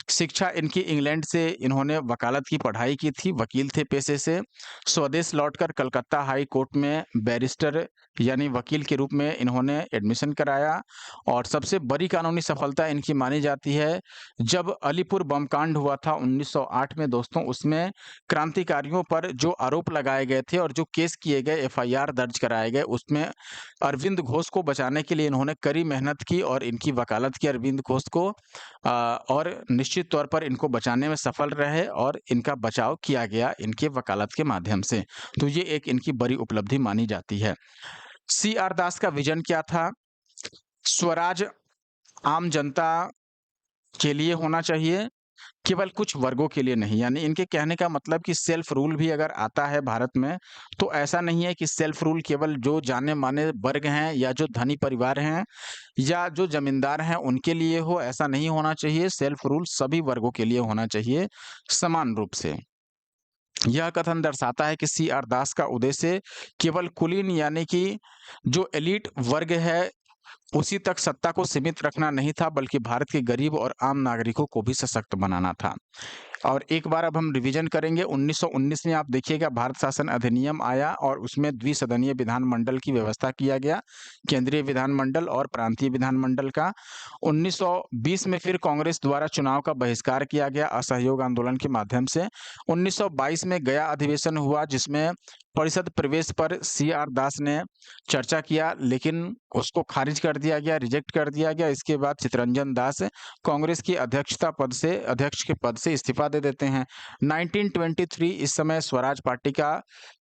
शिक्षा इनकी इंग्लैंड से इन्होंने वकालत की पढ़ाई की थी, वकील थे पेशे से। स्वदेश लौटकर कलकत्ता हाई कोर्ट में बैरिस्टर यानी वकील के रूप में इन्होंने एडमिशन कराया, और सबसे बड़ी कानूनी सफलता इनकी मानी जाती है जब अलीपुर बम कांड हुआ था 1908 में दोस्तों, उसमें क्रांतिकारियों पर जो आरोप लगाए गए थे और जो केस किए गए, एफआईआर दर्ज कराए गए, उसमें अरविंद घोष को बचाने के लिए इन्होंने कड़ी मेहनत की और इनकी वकालत की अरविंद घोष को, और निश्चित तौर पर इनको बचाने में सफल रहे और इनका बचाव किया गया इनके वकालत के माध्यम से। तो ये एक इनकी बड़ी उपलब्धि मानी जाती है। सी.आर. दास का विजन क्या था? स्वराज आम जनता के लिए होना चाहिए, केवल कुछ वर्गों के लिए नहीं। यानी इनके कहने का मतलब कि सेल्फ रूल भी अगर आता है भारत में, तो ऐसा नहीं है कि सेल्फ रूल केवल जो जाने-माने वर्ग हैं या जो धनी परिवार हैं या जो ज़मींदार हैं उनके लिए हो, ऐसा नहीं होना चाहिए। सेल्फ रूल सभी वर्गों के लिए होना चाहिए समान रूप से। यह कथन दर्शाता है कि सी.आर. दास का उद्देश्य केवल कुलीन यानी कि जो एलीट वर्ग है उसी तक सत्ता को सीमित रखना नहीं था, बल्कि भारत के गरीब और आम नागरिकों को भी सशक्त बनाना था। और एक बार अब हम रिवीजन करेंगे। 1919 में आप देखिएगा भारत शासन अधिनियम आया और उसमें द्विसदनीय विधानमंडल की व्यवस्था किया गया, केंद्रीय विधानमंडल और प्रांतीय विधानमंडल का। 1920 में फिर कांग्रेस द्वारा चुनाव का बहिष्कार किया गया असहयोग आंदोलन के माध्यम से। 1922 में गया अधिवेशन हुआ जिसमें परिषद प्रवेश पर सी.आर. दास ने चर्चा किया, लेकिन उसको खारिज कर दिया गया, रिजेक्ट कर दिया गया। इसके बाद चित्तरंजन दास कांग्रेस की अध्यक्ष के पद से इस्तीफा दे देते हैं। 1923 इस समय स्वराज पार्टी का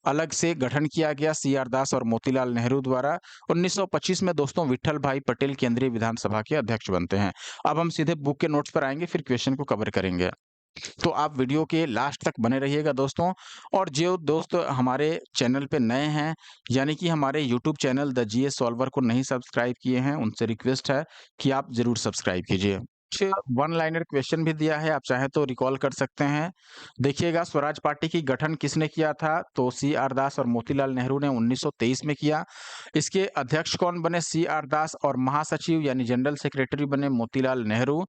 अलग से गठन किया गया सी.आर. दास और मोतीलाल नेहरू द्वारा। 1925 में दोस्तों विट्ठल भाई पटेल केंद्रीय विधानसभा के अध्यक्ष बनते हैं। अब हम सीधे बुक के नोट्स पर आएंगे, फिर क्वेश्चन को कवर करेंगे। तो आप वीडियो के लास्ट तक बने रहिएगा दोस्तों। और जो दोस्त हमारे चैनल पे नए हैं, यानी कि हमारे YouTube channel the GS solver को नहीं सब्सक्राइब किए हैं, उनसे रिक्वेस्ट है कि आप ज़रूर सब्सक्राइब कीजिए। कुछ वन लाइनर क्वेश्चन भी दिया है, आप चाहें तो रिकॉल कर सकते हैं। देखिएगा, स्वराज पार्टी की गठन किसने किया था? तो सी आर दास और मोतीलाल नेहरू ने 1923 में किया। इसके अध्यक्ष कौन बने? सी आर दास, और महासचिव यानी जनरल सेक्रेटरी बने Motilal Nehru.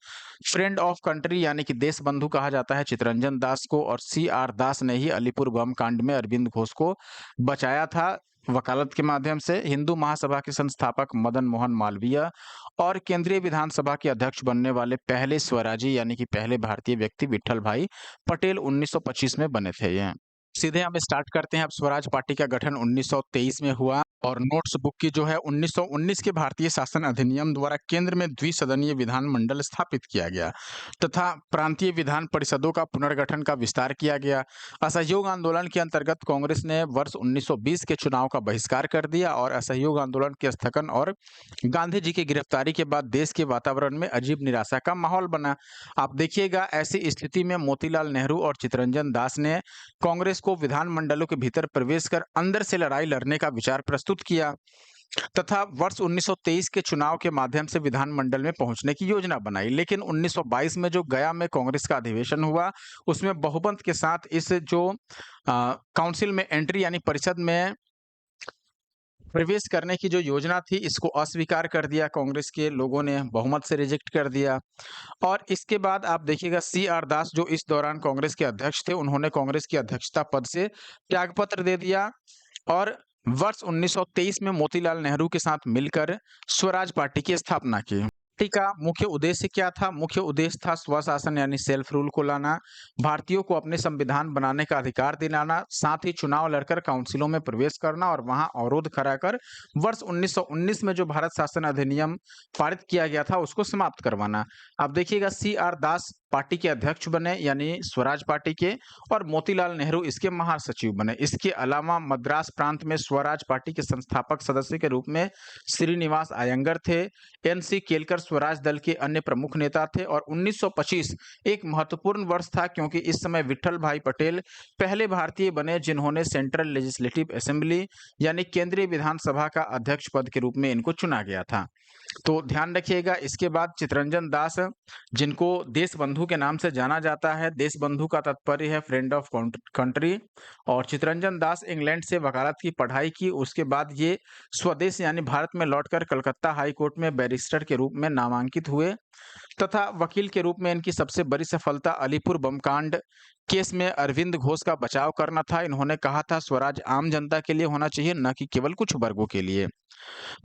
Friend of country यानी कि देश बंधु कहा जाता है चित्तरंजन दास को, और सी आर दास ने ही अलीपुर बम कांड में अरविंद घोष को बचाया था वकालत के माध्यम से। हिंदू महासभा के संस्थापक मदन मोहन मालवीय, और केंद्रीय विधानसभा के अध्यक्ष बनने वाले पहले स्वराजी यानी कि पहले भारतीय व्यक्ति विट्ठल भाई पटेल 1925 में बने थे ये। सीधे हम स्टार्ट करते हैं। अब स्वराज पार्टी का गठन 1923 में हुआ, और नोट्स बुक की जो है 1919 के भारतीय शासन अधिनियम द्वारा केंद्र में द्विसदनीय विधानमंडल स्थापित किया गया तथा प्रांतीय विधान परिषदों का पुनर्गठन का विस्तार किया गया। असहयोग आंदोलन के अंतर्गत कांग्रेस ने वर्ष 1920 के चुनाव का बहिष्कार कर दिया, और असहयोग आंदोलन के स्थगन और गांधी जी की गिरफ्तारी के बाद देश के वातावरण में अजीब निराशा का माहौल बना। आप देखिएगा, ऐसी स्थिति में मोतीलाल नेहरू और चित्तरंजन दास ने कांग्रेस को विधानमंडलों के भीतर प्रवेश कर अंदर से लड़ाई लड़ने का विचार प्रस्तुत किया तथा वर्ष 1923 के चुनाव के माध्यम से विधानमंडल में पहुंचने की योजना बनाई। लेकिन 1922 में जो गया में कांग्रेस का अधिवेशन हुआ, उसमें बहुमत के साथ इस जो काउंसिल में एंट्री यानी परिषद में प्रवेश करने की जो योजना थी, इसको अस्वीकार कर दिया। कांग्रेस के लोगों ने बहुमत से रिजेक्ट कर दिया। और इसके बाद आप देखिएगा, सी आर दास जो इस दौरान कांग्रेस के अध्यक्ष थे, उन्होंने कांग्रेस की अध्यक्षता पद से त्यागपत्र दे दिया, और वर्ष 1923 में मोतीलाल नेहरू के साथ मिलकर स्वराज पार्टी की स्थापना की। पार्टी का मुख्य उद्देश्य क्या था? मुख्य उद्देश्य था स्वशासन यानी सेल्फ रूल को लाना, भारतीयों को अपने संविधान बनाने का अधिकार दिलाना, साथ ही चुनाव लड़कर काउंसिलों में प्रवेश करना और वहां अवरोध खड़ा कर वर्ष 1919 में जो भारत शासन अधिनियम पारित किया गया था, उसको समाप्त करवाना। अब देखिएगा, सी आर दास पार्टी के अध्यक्ष बने यानी स्वराज पार्टी के, और मोतीलाल नेहरू इसके महासचिव बने। इसके अलावा मद्रास प्रांत में स्वराज पार्टी के संस्थापक सदस्य के रूप में श्रीनिवास अयंगर थे। एन.सी. केलकर स्वराज दल के अन्य प्रमुख नेता थे, और 1925 एक महत्वपूर्ण वर्ष था, क्योंकि इस समय विट्ठल भाई पटेल पहले भारतीय बने जिन्होंने सेंट्रल लेजिस्लेटिव असेंबली यानी केंद्रीय विधानसभा का अध्यक्ष पद के रूप में इनको चुना गया था। तो ध्यान रखिएगा। इसके बाद चित्तरंजन दास, जिनको देश बंधु के नाम से जाना जाता है, देश बंधु का तात्पर्य है फ्रेंड ऑफ कंट्री, और चित्तरंजन दास इंग्लैंड से वकालत की पढ़ाई की। उसके बाद ये स्वदेश यानी भारत में लौटकर कलकत्ता हाई कोर्ट में बैरिस्टर के रूप में नामांकित हुए तथा वकील के रूप में इनकी सबसे बड़ी सफलता अलीपुर बमकांड केस में अरविंद घोष का बचाव करना था। इन्होंने कहा था स्वराज आम जनता के लिए होना चाहिए, न कि केवल कुछ वर्गों के लिए।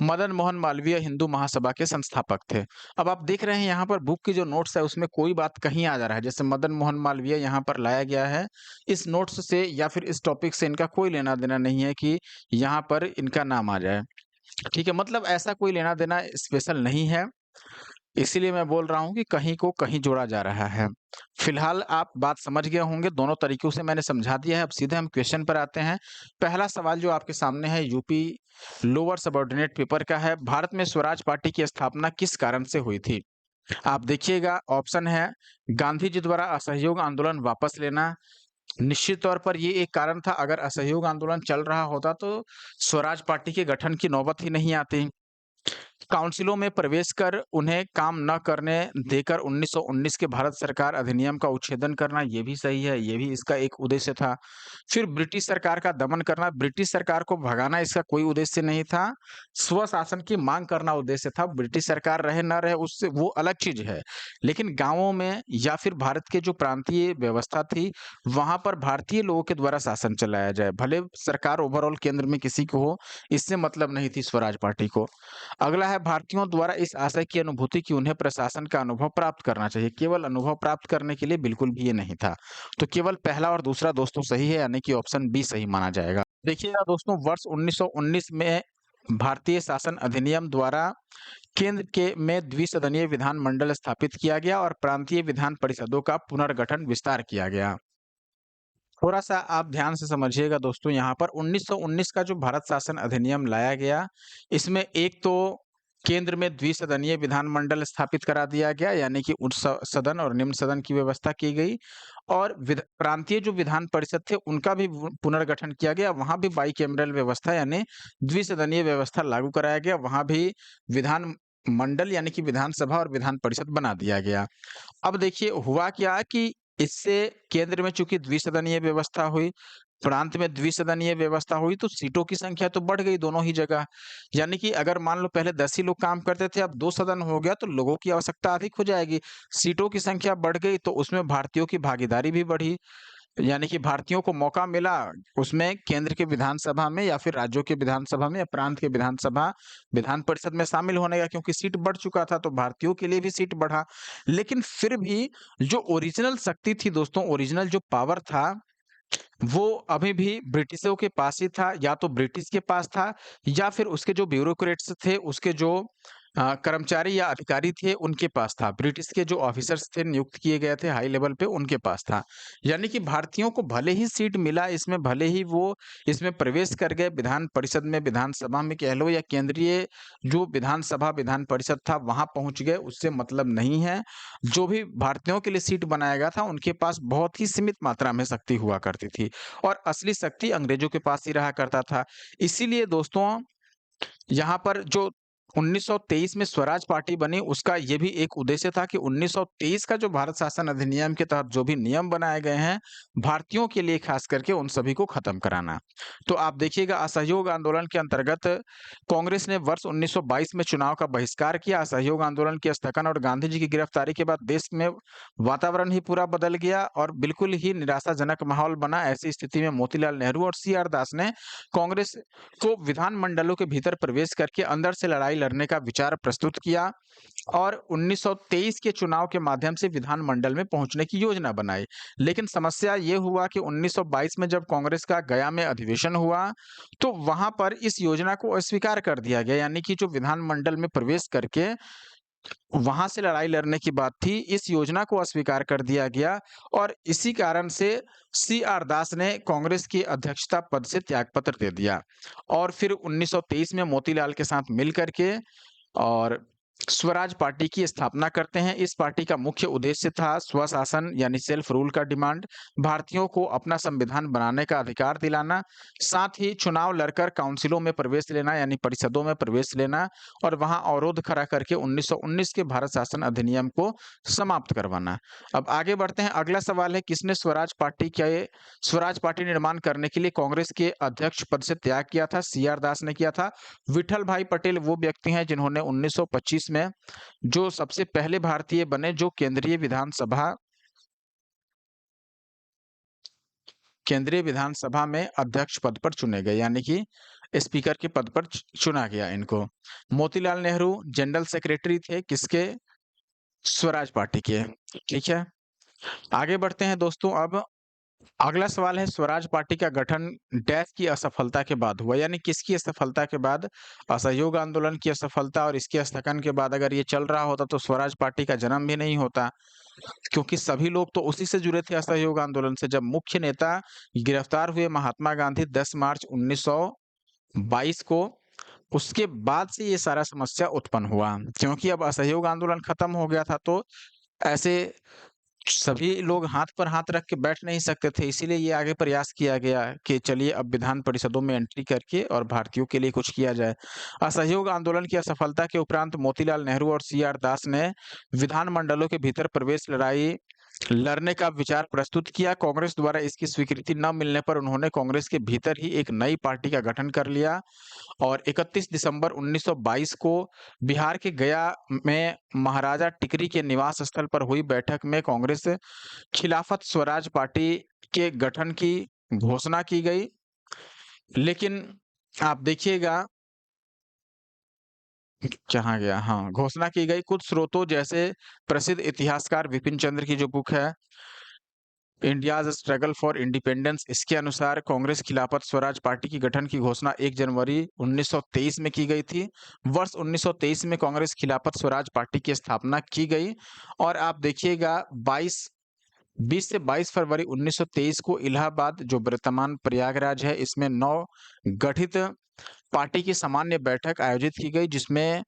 मदन मोहन मालवीय हिंदू महासभा के संस्थापक थे। अब आप देख रहे हैं यहाँ पर बुक की जो नोट्स है, उसमें कोई बात कहीं आ जा रहा है, जैसे मदन मोहन मालवीय यहाँ पर लाया गया है। इस नोट्स से या फिर इस टॉपिक से इनका कोई लेना देना नहीं है कि यहाँ पर इनका नाम आ जाए। ठीक है, मतलब ऐसा कोई लेना देना स्पेशल नहीं है, इसीलिए मैं बोल रहा हूँ कि कहीं को कहीं जोड़ा जा रहा है। फिलहाल आप बात समझ गए होंगे, दोनों तरीकों से मैंने समझा दिया है। अब सीधे हम क्वेश्चन पर आते हैं। पहला सवाल जो आपके सामने है, यूपी लोअर सबऑर्डिनेट पेपर का है। भारत में स्वराज पार्टी की स्थापना किस कारण से हुई थी? आप देखिएगा, ऑप्शन है गांधी जी द्वारा असहयोग आंदोलन वापस लेना। निश्चित तौर पर ये एक कारण था। अगर असहयोग आंदोलन चल रहा होता तो स्वराज पार्टी के गठन की नौबत ही नहीं आती। काउंसिलों में प्रवेश कर उन्हें काम न करने देकर 1919 के भारत सरकार अधिनियम का उच्छेदन करना, ये भी सही है, ये भी इसका एक उद्देश्य था। फिर ब्रिटिश सरकार का दमन करना, ब्रिटिश सरकार को भगाना इसका कोई उद्देश्य नहीं था। स्वशासन की मांग करना उद्देश्य था। ब्रिटिश सरकार रहे न रहे उससे वो अलग चीज है, लेकिन गांवों में या फिर भारत के जो प्रांतीय व्यवस्था थी, वहां पर भारतीय लोगों के द्वारा शासन चलाया जाए, भले सरकार ओवरऑल केंद्र में किसी को हो, इससे मतलब नहीं थी स्वराज पार्टी को। अगला है भारतीयों द्वारा इस आशय की अनुभूति कि उन्हें प्रशासन का अनुभव प्राप्त करना चाहिए। केवल अनुभव प्राप्त करने के लिए बिल्कुल भी ये नहीं था। तो केवल पहला और दूसरा दोस्तों सही है, यानी कि ऑप्शन बी सही माना जाएगा। देखिएगा दोस्तों, वर्ष 1919 में भारतीय शासन अधिनियम द्वारा केंद्र के में द्विसदनीय विधानमंडल स्थापित किया गया और प्रांतीय विधान परिषदों का पुनर्गठन विस्तार किया गया। थोड़ा सा आप ध्यान से समझिएगा दोस्तों, यहाँ पर 1919 का जो भारत शासन अधिनियम लाया गया, इसमें एक तो केंद्र में द्विसदनीय विधानमंडल स्थापित करा दिया गया, यानी कि उच्च सदन और निम्न सदन की व्यवस्था की गई, और प्रांतीय जो विधान परिषद थे उनका भी पुनर्गठन किया गया। वहां भी बाई कैमरल व्यवस्था यानी द्विसदनीय व्यवस्था लागू कराया गया। वहां भी विधान मंडल यानी कि विधानसभा और विधान परिषद बना दिया गया। अब देखिए हुआ क्या कि इससे केंद्र में चूंकि द्विसदनीय व्यवस्था हुई, प्रांत में द्विसदनीय व्यवस्था हुई, तो सीटों की संख्या तो बढ़ गई दोनों ही जगह। यानी कि अगर मान लो पहले 10 ही लोग काम करते थे, अब 2 सदन हो गया तो लोगों की आवश्यकता अधिक हो जाएगी। सीटों की संख्या बढ़ गई तो उसमें भारतीयों की भागीदारी भी बढ़ी। यानी कि भारतीयों को मौका मिला उसमें केंद्र के विधानसभा में या फिर राज्यों के विधानसभा में या प्रांत के विधानसभा विधान परिषद में शामिल होने का, क्योंकि सीट बढ़ चुका था तो भारतीयों के लिए भी सीट बढ़ा। लेकिन फिर भी जो ओरिजिनल शक्ति थी दोस्तों, ओरिजिनल जो पावर था, वो अभी भी ब्रिटिशों के पास ही था। या तो ब्रिटिश के पास था या फिर उसके जो ब्यूरोक्रेट्स थे, उसके जो कर्मचारी या अधिकारी थे उनके पास था। ब्रिटिश के जो ऑफिसर्स थे नियुक्त किए गए थे हाई लेवल पे, उनके पास था। यानी कि भारतीयों को भले ही सीट मिला इसमें, भले ही वो इसमें प्रवेश कर गए विधान परिषद में, विधानसभा में कह लो, या केंद्रीय जो विधानसभा विधान परिषद था वहां पहुंच गए, उससे मतलब नहीं है। जो भी भारतीयों के लिए सीट बनाया गया था उनके पास बहुत ही सीमित मात्रा में शक्ति हुआ करती थी और असली शक्ति अंग्रेजों के पास ही रहा करता था। इसीलिए दोस्तों यहाँ पर जो 1923 में स्वराज पार्टी बनी, उसका ये भी एक उद्देश्य था कि 1923 का जो भारत शासन अधिनियम के तहत जो भी नियम बनाए गए हैं भारतीयों के लिए, खास करके उन सभी को खत्म कराना। तो आप देखिएगा असहयोग आंदोलन के अंतर्गत कांग्रेस ने वर्ष 1922 में चुनाव का बहिष्कार किया। असहयोग आंदोलन के स्थगन और गांधी जी की गिरफ्तारी के बाद देश में वातावरण ही पूरा बदल गया और बिल्कुल ही निराशाजनक माहौल बना। ऐसी स्थिति में मोतीलाल नेहरू और सी आर दास ने कांग्रेस को विधानमंडलों के भीतर प्रवेश करके अंदर से लड़ाई लड़ने का विचार प्रस्तुत किया और 1923 के चुनाव के माध्यम से विधानमंडल में पहुंचने की योजना बनाई। लेकिन समस्या ये हुआ कि 1922 में जब कांग्रेस का गया में अधिवेशन हुआ तो वहां पर इस योजना को अस्वीकार कर दिया गया। यानी कि जो विधानमंडल में प्रवेश करके वहां से लड़ाई लड़ने की बात थी, इस योजना को अस्वीकार कर दिया गया और इसी कारण से सी आर दास ने कांग्रेस की अध्यक्षता पद से त्यागपत्र दे दिया और फिर 1923 में मोतीलाल के साथ मिल करके और स्वराज पार्टी की स्थापना करते हैं। इस पार्टी का मुख्य उद्देश्य था स्वशासन यानी सेल्फ रूल का डिमांड, भारतीयों को अपना संविधान बनाने का अधिकार दिलाना, साथ ही चुनाव लड़कर काउंसिलों में प्रवेश लेना यानी परिषदों में प्रवेश लेना और वहां अवरोध खड़ा करके 1919 के भारत शासन अधिनियम को समाप्त करवाना। अब आगे बढ़ते हैं। अगला सवाल है किसने स्वराज पार्टी निर्माण करने के लिए कांग्रेस के अध्यक्ष पद से त्याग किया था? सी आर दास ने किया था। विठल भाई पटेल वो व्यक्ति हैं जिन्होंने 1925 में जो सबसे पहले भारतीय बने जो केंद्रीय विधानसभा में अध्यक्ष पद पर चुने गए, यानी कि स्पीकर के पद पर चुना गया इनको। मोतीलाल नेहरू जनरल सेक्रेटरी थे किसके? स्वराज पार्टी के। ठीक है, आगे बढ़ते हैं दोस्तों। अब अगला सवाल है स्वराज पार्टी का गठन डैश की असफलता के बाद हुआ, यानी किसकी असफलता के बाद? असहयोग आंदोलन की असफलता और इसके स्थगन के बाद अगर ये चल रहा होता तो स्वराज पार्टी का जन्म भी नहीं होता, क्योंकि सभी लोग तो उसी से जुड़े थे असहयोग आंदोलन से। जब मुख्य नेता गिरफ्तार हुए महात्मा गांधी 10 मार्च 1922 को, उसके बाद से ये सारा समस्या उत्पन्न हुआ, क्योंकि अब असहयोग आंदोलन खत्म हो गया था तो ऐसे सभी लोग हाथ पर हाथ रख के बैठ नहीं सकते थे। इसीलिए ये आगे प्रयास किया गया कि चलिए अब विधान परिषदों में एंट्री करके और भारतीयों के लिए कुछ किया जाए। असहयोग आंदोलन की असफलता के उपरांत मोतीलाल नेहरू और सी आर दास ने विधानमंडलों के भीतर प्रवेश लड़ाई लड़ने का विचार प्रस्तुत किया। कांग्रेस द्वारा इसकी स्वीकृति न मिलने पर उन्होंने कांग्रेस के भीतर ही एक नई पार्टी का गठन कर लिया और 31 दिसंबर 1922 को बिहार के गया में महाराजा टिकरी के निवास स्थल पर हुई बैठक में कांग्रेस खिलाफत स्वराज पार्टी के गठन की घोषणा की गई। लेकिन आप देखिएगा कहाँ गया, हाँ, घोषणा की गई। कुछ स्रोतों जैसे प्रसिद्ध इतिहासकार विपिन चंद्र की जो बुक है इंडियाज स्ट्रगल फॉर इंडिपेंडेंस, इसके अनुसार कांग्रेस खिलाफत स्वराज पार्टी की गठन की घोषणा 1 जनवरी 1923 में की गई थी। वर्ष 1923 में कांग्रेस खिलाफत स्वराज पार्टी की स्थापना की गई और आप देखिएगा 20 से 22 फरवरी 1923 को इलाहाबाद जो वर्तमान प्रयागराज है इसमें नव गठित पार्टी की सामान्य बैठक आयोजित की गई, जिसमें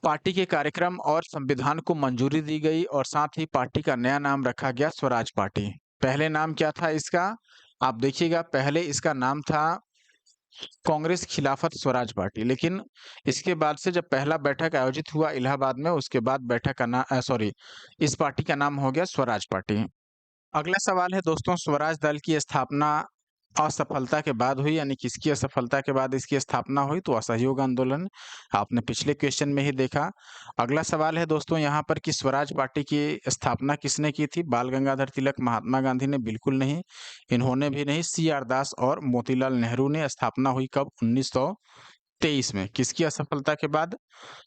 पार्टी के कार्यक्रम और संविधान को मंजूरी दी गई और साथ ही पार्टी का नया नाम रखा गया स्वराज पार्टी। पहले नाम क्या था इसका? आप देखिएगा, पहले इसका नाम था कांग्रेस खिलाफत स्वराज पार्टी। लेकिन इसके बाद से जब पहला बैठक आयोजित हुआ इलाहाबाद में, उसके बाद बैठक का इस पार्टी का नाम हो गया स्वराज पार्टी। अगला सवाल है दोस्तों, स्वराज दल की स्थापना असफलता के बाद हुई, यानी किसकी असफलता के बाद इसकी स्थापना हुई? तो असहयोग आंदोलन। आपने पिछले क्वेश्चन में ही देखा। अगला सवाल है दोस्तों यहाँ पर कि स्वराज पार्टी की स्थापना किसने की थी? बाल गंगाधर तिलक, महात्मा गांधी ने? बिल्कुल नहीं, इन्होंने भी नहीं। सी आर दास और मोतीलाल नेहरू ने। स्थापना हुई कब? 1923 में। किसकी असफलता के बाद?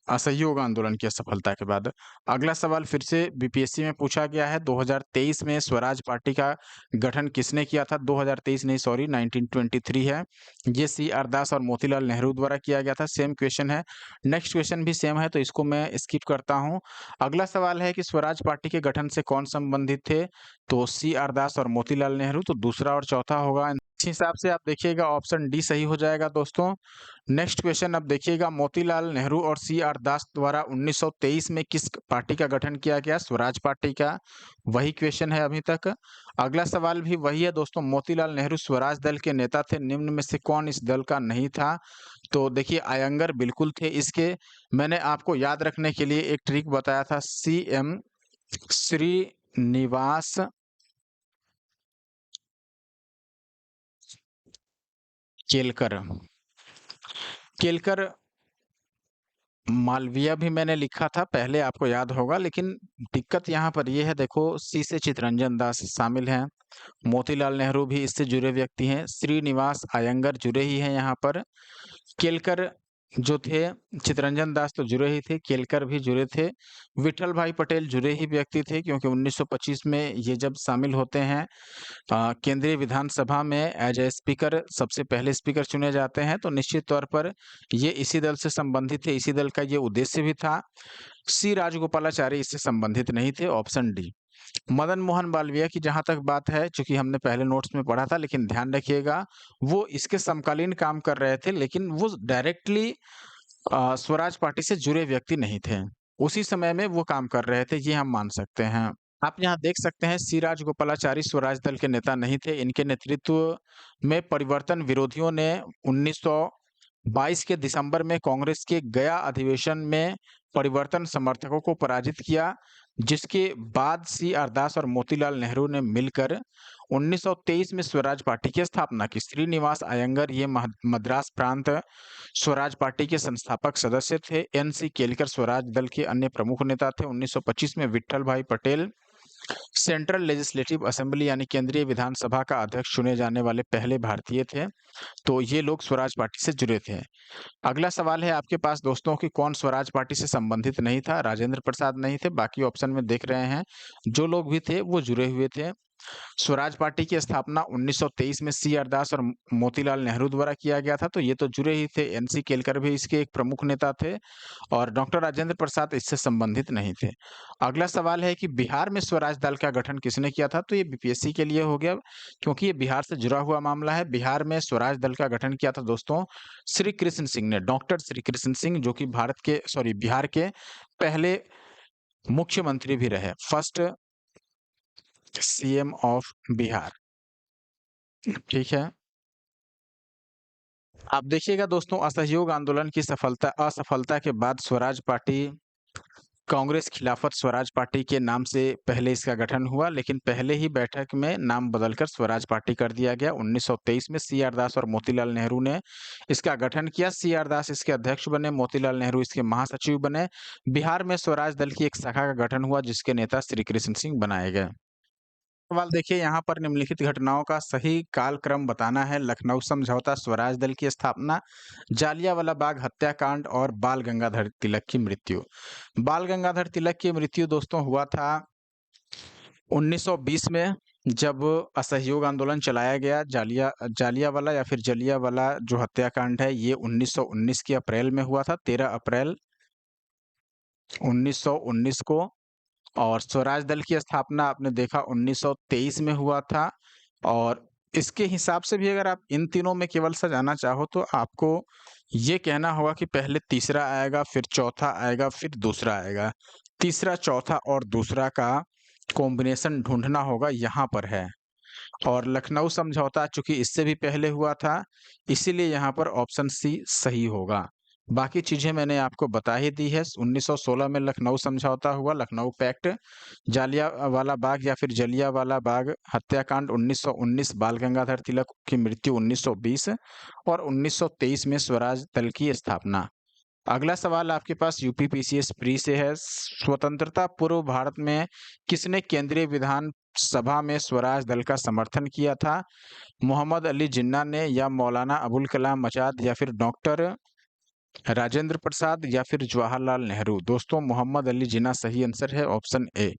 असहयोग आंदोलन की असफलता के बाद। अगला सवाल फिर से बीपीएससी में पूछा गया है, 2023 में स्वराज पार्टी का गठन किसने किया था? 2023 नहीं, सॉरी 1923 है। ये सी आर दास और मोतीलाल नेहरू द्वारा किया गया था। सेम क्वेश्चन है, नेक्स्ट क्वेश्चन भी सेम है, तो इसको मैं स्किप करता हूँ। अगला सवाल है कि स्वराज पार्टी के गठन से कौन संबंधित थे? तो सी आर दास और मोतीलाल नेहरू। तो दूसरा और चौथा होगा। इस हिसाब से आप देखिएगा ऑप्शन डी सही हो जाएगा दोस्तों। नेक्स्ट क्वेश्चन अब देखिएगा, मोतीलाल नेहरू और सी आर दास द्वारा 1923 में किस पार्टी का गठन किया गया? स्वराज पार्टी का। वही क्वेश्चन है अभी तक। अगला सवाल भी वही है दोस्तों, मोतीलाल नेहरू स्वराज दल के नेता थे, निम्न में से कौन इस दल का नहीं था? तो देखिए आयंगर बिल्कुल थे इसके। मैंने आपको याद रखने के लिए एक ट्रिक बताया था, सीएम श्रीनिवास केलकर। केलकर मालवीय भी मैंने लिखा था पहले, आपको याद होगा। लेकिन दिक्कत यहाँ पर ये है, देखो सी से चितरंजन दास शामिल हैं, मोतीलाल नेहरू भी इससे जुड़े व्यक्ति हैं, श्रीनिवास अयंगर जुड़े ही हैं यहाँ पर। केलकर जो थे, चितरंजन दास तो जुड़े ही थे, केलकर भी जुड़े थे। विठल भाई पटेल जुड़े ही व्यक्ति थे, क्योंकि 1925 में ये जब शामिल होते हैं केंद्रीय विधानसभा में एज ए स्पीकर, सबसे पहले स्पीकर चुने जाते हैं, तो निश्चित तौर पर ये इसी दल से संबंधित थे, इसी दल का ये उद्देश्य भी था। सी राजगोपालाचारी इससे संबंधित नहीं थे, ऑप्शन डी। मदन मोहन मालवीय की जहां तक बात है, चूंकि हमने पहले नोट्स में पढ़ा था, लेकिन ध्यान रखिएगा वो इसके समकालीन काम कर रहे थे, लेकिन वो डायरेक्टली स्वराज पार्टी से जुड़े व्यक्ति नहीं थे। उसी समय में वो काम कर रहे थे, ये हम मान सकते हैं। आप यहाँ देख सकते हैं, सी राजगोपालाचारी स्वराज दल के नेता नहीं थे। इनके नेतृत्व में परिवर्तन विरोधियों ने 1922 के दिसंबर में कांग्रेस के गया अधिवेशन में परिवर्तन समर्थकों को पराजित किया, जिसके बाद सी आर दास और मोतीलाल नेहरू ने मिलकर 1923 में स्वराज पार्टी की स्थापना की। श्रीनिवास अयंगर ये मद्रास प्रांत स्वराज पार्टी के संस्थापक सदस्य थे। एन.सी. केलकर स्वराज दल के अन्य प्रमुख नेता थे। 1925 में विट्ठल भाई पटेल सेंट्रल लेजिस्लेटिव असेंबली यानी केंद्रीय विधानसभा का अध्यक्ष चुने जाने वाले पहले भारतीय थे। तो ये लोग स्वराज पार्टी से जुड़े थे। अगला सवाल है आपके पास दोस्तों कि कौन स्वराज पार्टी से संबंधित नहीं था? राजेंद्र प्रसाद नहीं थे, बाकी ऑप्शन में देख रहे हैं जो लोग भी थे वो जुड़े हुए थे। स्वराज पार्टी की स्थापना 1923 में सी आर दास और मोतीलाल नेहरू द्वारा किया गया था, तो ये तो जुड़े ही थे। एन.सी. केलकर भी इसके एक प्रमुख नेता थे और डॉक्टर राजेंद्र प्रसाद इससे संबंधित नहीं थे। अगला सवाल है कि बिहार में स्वराज दल का गठन किसने किया था? तो ये बीपीएससी के लिए हो गया, क्योंकि ये बिहार से जुड़ा हुआ मामला है। बिहार में स्वराज दल का गठन किया था दोस्तों श्री कृष्ण सिंह ने, डॉक्टर श्री कृष्ण सिंह, जो कि बिहार के पहले मुख्यमंत्री भी रहे, फर्स्ट सीएम ऑफ बिहार। ठीक है। आप देखिएगा दोस्तों, असहयोग आंदोलन की असफलता के बाद स्वराज पार्टी कांग्रेस खिलाफत स्वराज पार्टी के नाम से पहले इसका गठन हुआ, लेकिन पहले ही बैठक में नाम बदलकर स्वराज पार्टी कर दिया गया। 1923 में सी आर दास और मोतीलाल नेहरू ने इसका गठन किया। सी आर दास इसके अध्यक्ष बने, मोतीलाल नेहरू इसके महासचिव बने। बिहार में स्वराज दल की एक शाखा का गठन हुआ, जिसके नेता श्री कृष्ण सिंह बनाए गए। सवाल देखिए, यहाँ पर निम्नलिखित घटनाओं का सही कालक्रम बताना है। लखनऊ समझौता, स्वराज दल की स्थापना, जालियांवाला बाग हत्याकांड और बाल गंगाधर तिलक की मृत्यु। बाल गंगाधर तिलक की मृत्यु दोस्तों हुआ था 1920 में, जब असहयोग आंदोलन चलाया गया। जालियांवाला या फिर जलियांवाला जो हत्याकांड है, ये 1919 के अप्रैल में हुआ था, 13 अप्रैल 1919 को। और स्वराज दल की स्थापना आपने देखा 1923 में हुआ था। और इसके हिसाब से भी अगर आप इन तीनों में केवल सजाना चाहो, तो आपको ये कहना होगा कि पहले तीसरा आएगा, फिर चौथा आएगा, फिर दूसरा आएगा। तीसरा, चौथा और दूसरा का कॉम्बिनेशन ढूंढना होगा, यहाँ पर है। और लखनऊ समझौता चूँकि इससे भी पहले हुआ था, इसीलिए यहाँ पर ऑप्शन सी सही होगा। बाकी चीज़ें मैंने आपको बता ही दी है। 1916 में लखनऊ समझौता हुआ, लखनऊ पैक्ट, जालियांवाला बाग या फिर जलियांवाला बाग हत्याकांड 1919, बाल गंगाधर तिलक की मृत्यु 1920 और 1923 में स्वराज दल की स्थापना। अगला सवाल आपके पास यूपी पीसीएस प्री से है। स्वतंत्रता पूर्व भारत में किसने केंद्रीय विधान सभा में स्वराज दल का समर्थन किया था? मोहम्मद अली जिन्ना ने या मौलाना अबुल कलाम आजाद या फिर डॉक्टर राजेंद्र प्रसाद या फिर जवाहरलाल नेहरू? दोस्तों मोहम्मद अली जिन्ना सही आंसर है, ऑप्शन ए।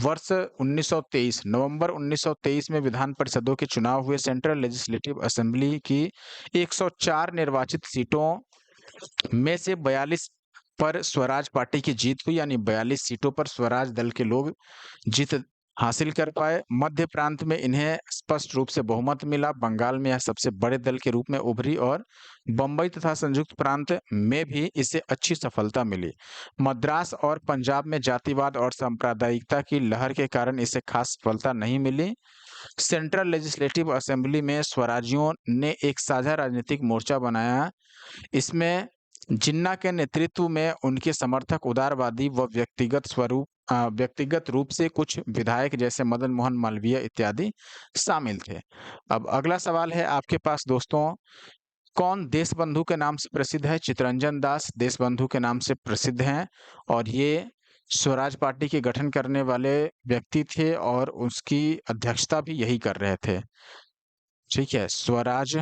वर्ष 1923 नवंबर 1923 में विधान परिषदों के चुनाव हुए। सेंट्रल लेजिस्लेटिव असेंबली की 104 निर्वाचित सीटों में से 42 पर स्वराज पार्टी की जीत हुई, यानी 42 सीटों पर स्वराज दल के लोग जीत हासिल कर पाए। मध्य प्रांत में इन्हें स्पष्ट रूप से बहुमत मिला। बंगाल में यह सबसे बड़े दल के रूप में उभरी और बंबई तथा संयुक्त प्रांत में भी इसे अच्छी सफलता मिली। मद्रास और पंजाब में जातिवाद और सांप्रदायिकता की लहर के कारण इसे खास सफलता नहीं मिली। सेंट्रल लेजिस्लेटिव असेंबली में स्वराजियों ने एक साझा राजनीतिक मोर्चा बनाया। इसमें जिन्ना के नेतृत्व में उनके समर्थक उदारवादी व व्यक्तिगत रूप से कुछ विधायक जैसे मदन मोहन मालवीय इत्यादि शामिल थे। अब अगला सवाल है आपके पास दोस्तों, कौन देशबंधु के नाम से प्रसिद्ध है? चितरंजन दास देशबंधु के नाम से प्रसिद्ध हैं और ये स्वराज पार्टी के गठन करने वाले व्यक्ति थे और उसकी अध्यक्षता भी यही कर रहे थे। ठीक है, स्वराज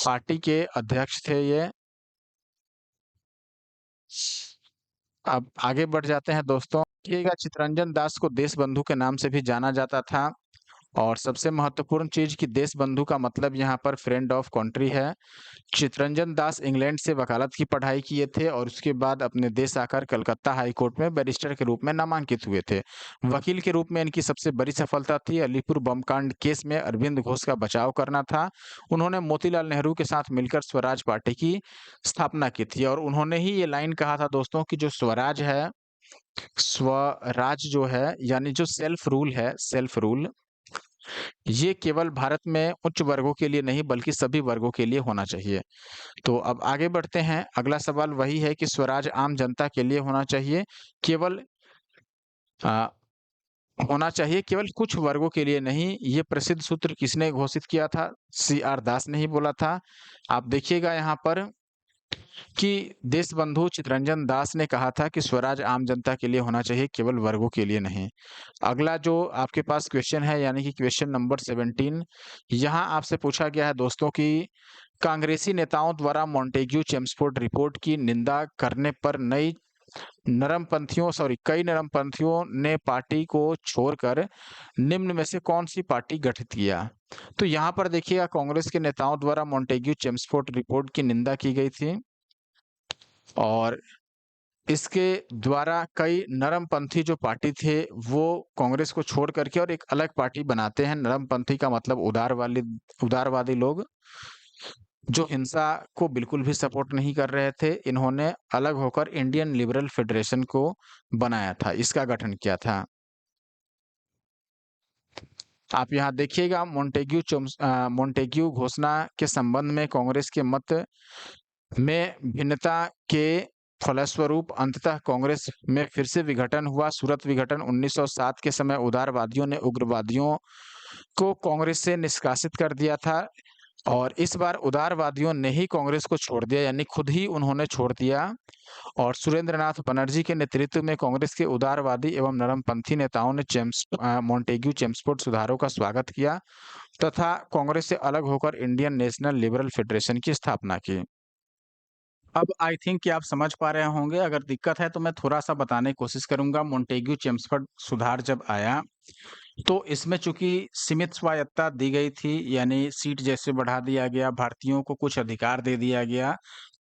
पार्टी के अध्यक्ष थे ये। अब आगे बढ़ जाते हैं दोस्तों। देखिएगा, चितरंजन दास को देशबंधु के नाम से भी जाना जाता था और सबसे महत्वपूर्ण चीज कि देशबंधु का मतलब यहाँ पर फ्रेंड ऑफ कंट्री है। चितरंजन दास इंग्लैंड से वकालत की पढ़ाई किए थे और उसके बाद अपने देश आकर कलकत्ता हाई कोर्ट में बैरिस्टर के रूप में नामांकित हुए थे। वकील के रूप में इनकी सबसे बड़ी सफलता थी अलीपुर बम कांड केस में अरविंद घोष का बचाव करना था। उन्होंने मोतीलाल नेहरू के साथ मिलकर स्वराज पार्टी की स्थापना की थी और उन्होंने ही ये लाइन कहा था दोस्तों कि जो स्वराज है, स्वराज जो है यानी जो सेल्फ रूल है, सेल्फ रूल, ये केवल भारत में उच्च वर्गों के लिए नहीं बल्कि सभी वर्गों के लिए होना चाहिए। तो अब आगे बढ़ते हैं। अगला सवाल वही है कि स्वराज आम जनता के लिए होना चाहिए, केवल आ, होना चाहिए केवल कुछ वर्गों के लिए नहीं। ये प्रसिद्ध सूत्र किसने घोषित किया था? CR दास ने ही बोला था। आप देखिएगा यहाँ पर कि देशबंधु चितरंजन दास ने कहा था कि स्वराज आम जनता के लिए होना चाहिए, केवल वर्गों के लिए नहीं। अगला जो आपके पास क्वेश्चन है यानी कि क्वेश्चन नंबर 17, यहाँ आपसे पूछा गया है दोस्तों कि कांग्रेसी नेताओं द्वारा मॉन्टेग्यू चेम्सफोर्ड रिपोर्ट की निंदा करने पर कई नरमपंथियों ने पार्टी को छोड़कर निम्न में से कौन सी पार्टी गठित किया? तो यहाँ पर देखिएगा, कांग्रेस के नेताओं द्वारा मॉन्टेग्यू चेम्सफोर्ड रिपोर्ट की निंदा की गई थी और इसके द्वारा कई नरमपंथी जो पार्टी थे वो कांग्रेस को छोड़ करके और एक अलग पार्टी बनाते हैं। नरमपंथी का मतलब उदारवादी लोग जो हिंसा को बिल्कुल भी सपोर्ट नहीं कर रहे थे। इन्होंने अलग होकर इंडियन लिबरल फेडरेशन को बनाया था, इसका गठन किया था। आप यहाँ देखिएगा, मोंटेग्यू घोषणा के संबंध में कांग्रेस के मत में भिन्नता के फलस्वरूप अंततः कांग्रेस में फिर से विघटन हुआ। सूरत विघटन 1907 के समय उदारवादियों ने उग्रवादियों को कांग्रेस से निष्कासित कर दिया था और इस बार उदारवादियों ने ही कांग्रेस को छोड़ दिया, यानी खुद ही उन्होंने छोड़ दिया। और सुरेंद्रनाथ बनर्जी के नेतृत्व में कांग्रेस के उदारवादी एवं नरमपंथी नेताओं ने मॉन्टेग्यू चेम्सफोर्ड सुधारों का स्वागत किया तथा कांग्रेस से अलग होकर इंडियन नेशनल लिबरल फेडरेशन की स्थापना की। अब आई थिंक कि आप समझ पा रहे होंगे। अगर दिक्कत है तो मैं थोड़ा-सा बताने की कोशिश करूँगा। मॉन्टेग्यू चेम्सफोर्ड सुधार जब आया, तो इसमें चूँकि सीमित स्वायत्तता दी गई थी, यानी सीट जैसे बढ़ा दिया गया, भारतीयों को कुछ अधिकार दे दिया गया।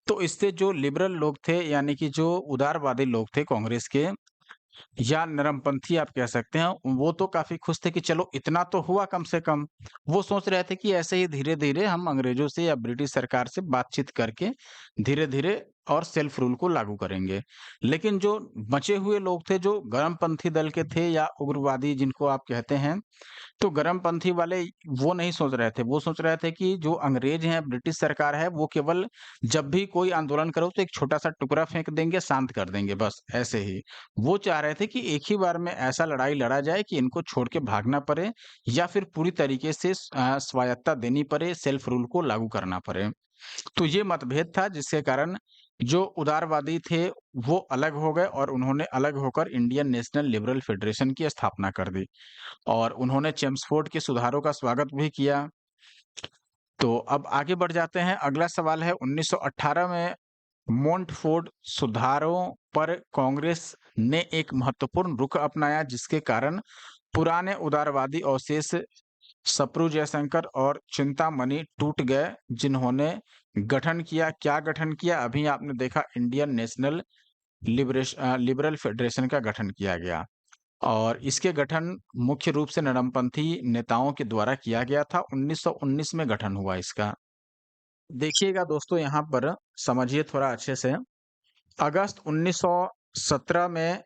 तो इससे जो लिबरल लोग थे, यानी कि जो उदारवादी लोग थे कांग्रेस के या नरमपंथी आप कह सकते हैं, वो तो काफ़ी खुश थे कि चलो इतना तो हुआ कम से कम। वो सोच रहे थे कि ऐसे ही धीरे-धीरे हम अंग्रेज़ों से या ब्रिटिश सरकार से बातचीत करके धीरे-धीरे और सेल्फ रूल को लागू करेंगे। लेकिन जो बचे हुए लोग थे, जो गर्मपंथी दल के थे या उग्रवादी जिनको आप कहते हैं, तो गर्मपंथी वाले वो नहीं सोच रहे थे। वो सोच रहे थे कि जो अंग्रेज हैं, ब्रिटिश सरकार है, वो केवल जब भी कोई आंदोलन करो तो एक छोटा-सा टुकड़ा फेंक देंगे, शांत कर देंगे बस, ऐसे ही। वो चाह रहे थे कि एक ही बार में ऐसा लड़ाई लड़ा जाए कि इनको छोड़ के भागना पड़े या फिर पूरी तरीके से स्वायत्तता देनी पड़े, सेल्फ रूल को लागू करना पड़े। तो ये मतभेद था जिसके कारण जो उदारवादी थे वो अलग हो गए और उन्होंने अलग होकर इंडियन नेशनल लिबरल फेडरेशन की स्थापना कर दी और उन्होंने चेम्सफोर्ड के सुधारों का स्वागत भी किया। तो अब आगे बढ़ जाते हैं। अगला सवाल है 1918 में मोंटफोर्ड सुधारों पर कांग्रेस ने एक महत्वपूर्ण रुख अपनाया जिसके कारण पुराने उदारवादी अवशेष सप्रू जयशंकर और चिंतामणि टूट गए, जिन्होंने गठन किया। क्या गठन किया? अभी आपने देखा इंडियन नेशनल लिबरल फेडरेशन का गठन किया गया और इसके गठन मुख्य रूप से नरमपंथी नेताओं के द्वारा किया गया था। 1919 में गठन हुआ इसका। देखिएगा दोस्तों यहाँ पर समझिए थोड़ा अच्छे से। अगस्त 1917 में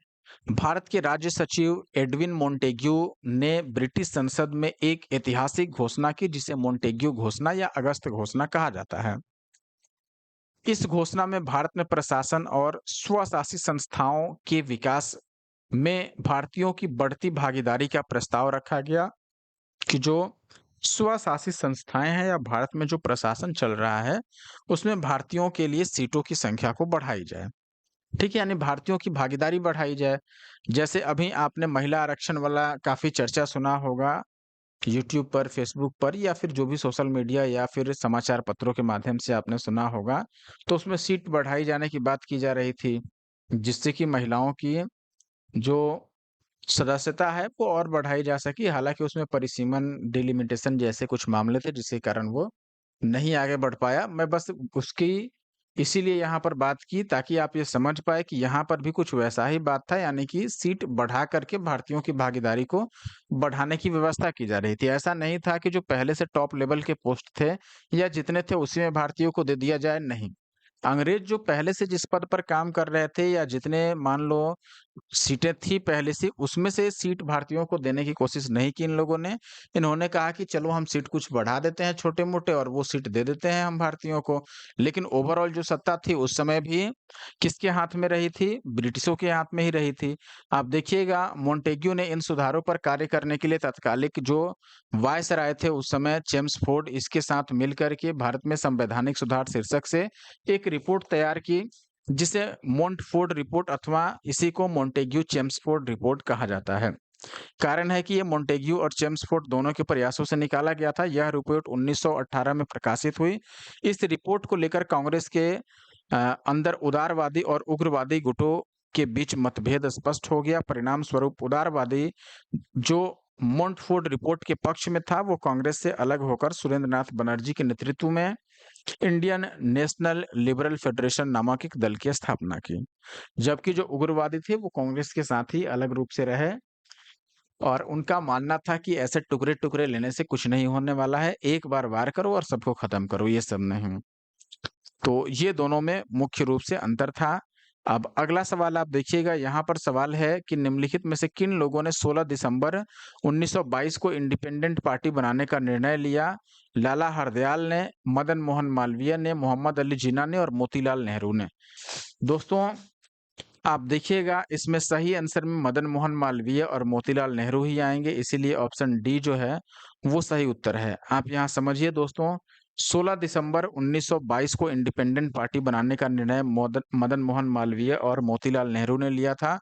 भारत के राज्य सचिव एडविन मोंटेग्यू ने ब्रिटिश संसद में एक ऐतिहासिक घोषणा की जिसे मोंटेग्यू घोषणा या अगस्त घोषणा कहा जाता है। इस घोषणा में भारत में प्रशासन और स्वशासी संस्थाओं के विकास में भारतीयों की बढ़ती भागीदारी का प्रस्ताव रखा गया कि जो स्वशासित संस्थाएं हैं या भारत में जो प्रशासन चल रहा है उसमें भारतीयों के लिए सीटों की संख्या को बढ़ाई जाए। ठीक है, यानी भारतीयों की भागीदारी बढ़ाई जाए। जैसे अभी आपने महिला आरक्षण वाला काफ़ी चर्चा सुना होगा यूट्यूब पर, फेसबुक पर या फिर जो भी सोशल मीडिया या फिर समाचार पत्रों के माध्यम से आपने सुना होगा, तो उसमें सीट बढ़ाई जाने की बात की जा रही थी, जिससे कि महिलाओं की जो सदस्यता है वो और बढ़ाई जा सकी। हालाँकि उसमें परिसीमन, डिलिमिटेशन जैसे कुछ मामले थे जिसके कारण वो नहीं आगे बढ़ पाया। मैं बस उसकी इसीलिए यहाँ पर बात की ताकि आप ये समझ पाएँ कि यहाँ पर भी कुछ वैसा ही बात था, यानी कि सीट बढ़ा कर के भारतीयों की भागीदारी को बढ़ाने की व्यवस्था की जा रही थी। ऐसा नहीं था कि जो पहले से टॉप लेवल के पोस्ट थे या जितने थे उसी में भारतीयों को दे दिया जाए, नहीं। अंग्रेज जो पहले से जिस पद पर काम कर रहे थे या जितने मान लो सीटें थी पहले से, उसमें से सीट भारतीयों को देने की कोशिश नहीं की इन लोगों ने। इन्होंने कहा कि चलो हम सीट कुछ बढ़ा देते हैं छोटे-मोटे और वो सीट दे देते हैं हम भारतीयों को। लेकिन ओवरऑल जो सत्ता थी उस समय भी किसके हाथ में रही थी? ब्रिटिशों के हाथ में ही रही थी। आप देखिएगा मोंटेग्यू ने इन सुधारों पर कार्य करने के लिए तत्कालिक जो वायसराय थे उस समय चेम्सफोर्ड इसके साथ मिलकर के भारत में संवैधानिक सुधार शीर्षक से एक रिपोर्ट तैयार की जिसे मोंटफोर्ड रिपोर्ट अथवा इसी को मोंटेग्यू चेम्सफोर्ड रिपोर्ट कहा जाता है। कारण है कि ये मोंटेग्यू और चेम्सफोर्ड दोनों के प्रयासों से निकाला गया था। यह रिपोर्ट 1918 में प्रकाशित हुई। इस रिपोर्ट को लेकर कांग्रेस के अंदर उदारवादी और उग्रवादी गुटों के बीच मतभेद स्पष्ट हो गया। परिणाम स्वरूप उदारवादी जो मोंटफोर्ड रिपोर्ट के पक्ष में था वो कांग्रेस से अलग होकर सुरेंद्रनाथ बनर्जी के नेतृत्व में इंडियन नेशनल लिबरल फेडरेशन नामक एक दल की स्थापना की। जबकि जो उग्रवादी थे वो कांग्रेस के साथ ही अलग रूप से रहे और उनका मानना था कि ऐसे टुकड़े-टुकड़े लेने से कुछ नहीं होने वाला है, एक बार वार करो और सबको खत्म करो, ये सब नहीं। तो ये दोनों में मुख्य रूप से अंतर था। अब अगला सवाल आप देखिएगा, यहाँ पर सवाल है कि निम्नलिखित में से किन लोगों ने 16 दिसंबर 1922 को इंडिपेंडेंट पार्टी बनाने का निर्णय लिया? लाला हरदयाल ने, मदन मोहन मालवीय ने, मोहम्मद अली जिन्ना ने और मोतीलाल नेहरू ने। दोस्तों आप देखिएगा इसमें सही आंसर में मदन मोहन मालवीय और मोतीलाल नेहरू ही आएँगे, इसीलिए ऑप्शन डी जो है वो सही उत्तर है। आप यहाँ समझिए दोस्तों 16 दिसंबर 1922 को इंडिपेंडेंट पार्टी बनाने का निर्णय मदन मोहन मालवीय और मोतीलाल नेहरू ने लिया था।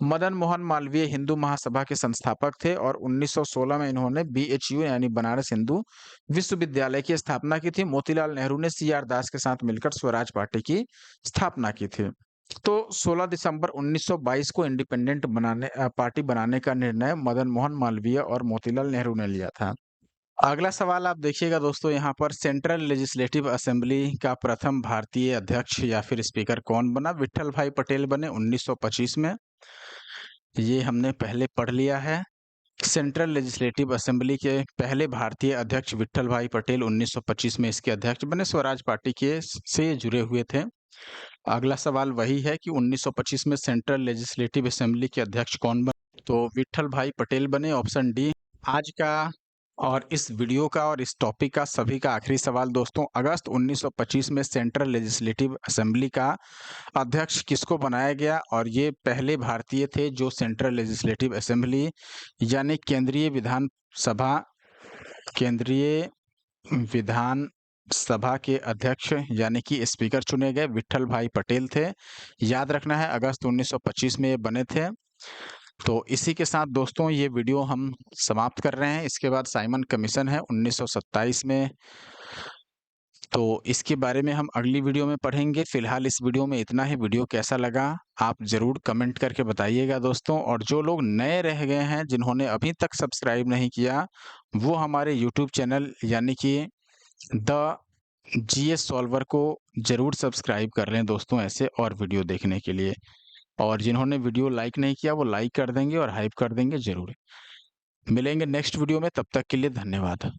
मदन मोहन मालवीय हिंदू महासभा के संस्थापक थे और 1916 में इन्होंने बीएचयू यानी बनारस हिंदू विश्वविद्यालय की स्थापना की थी। मोतीलाल नेहरू ने सीआर दास के साथ मिलकर स्वराज पार्टी की स्थापना की थी। तो 16 दिसंबर 1922 को इंडिपेंडेंट पार्टी बनाने का निर्णय मदन मोहन मालवीय और मोतीलाल नेहरू ने लिया था। अगला सवाल आप देखिएगा दोस्तों यहाँ पर सेंट्रल लेजिस्लेटिव असेंबली का प्रथम भारतीय अध्यक्ष या फिर स्पीकर कौन बना? विट्ठल भाई पटेल बने 1925 में। ये हमने पहले पढ़ लिया है। सेंट्रल लेजिस्लेटिव असेंबली के पहले भारतीय अध्यक्ष विट्ठल भाई पटेल 1925 में इसके अध्यक्ष बने। स्वराज पार्टी के से जुड़े हुए थे। अगला सवाल वही है कि 1925 में सेंट्रल लेजिस्लेटिव असेंबली के अध्यक्ष कौन बने? तो विट्ठल भाई पटेल बने, ऑप्शन डी। आज का और इस वीडियो का और इस टॉपिक का सभी का आखिरी सवाल दोस्तों, अगस्त 1925 में सेंट्रल लेजिस्लेटिव असेंबली का अध्यक्ष किसको बनाया गया? और ये पहले भारतीय थे जो सेंट्रल लेजिस्लेटिव असेंबली यानी केंद्रीय विधान सभा के अध्यक्ष यानी कि स्पीकर चुने गए विट्ठल भाई पटेल थे। याद रखना है अगस्त 1925 में ये बने थे। तो इसी के साथ दोस्तों ये वीडियो हम समाप्त कर रहे हैं। इसके बाद साइमन कमीशन है 1927 में, तो इसके बारे में हम अगली वीडियो में पढ़ेंगे। फिलहाल इस वीडियो में इतना ही। वीडियो कैसा लगा आप ज़रूर कमेंट करके बताइएगा दोस्तों। और जो लोग नए रह गए हैं, जिन्होंने अभी तक सब्सक्राइब नहीं किया, वो हमारे यूट्यूब चैनल यानी कि द जीएस सॉल्वर को ज़रूर सब्सक्राइब कर लें दोस्तों, ऐसे और वीडियो देखने के लिए। और जिन्होंने वीडियो लाइक नहीं किया वो लाइक कर देंगे और हाइप कर देंगे ज़रूर। मिलेंगे नेक्स्ट वीडियो में, तब तक के लिए धन्यवाद।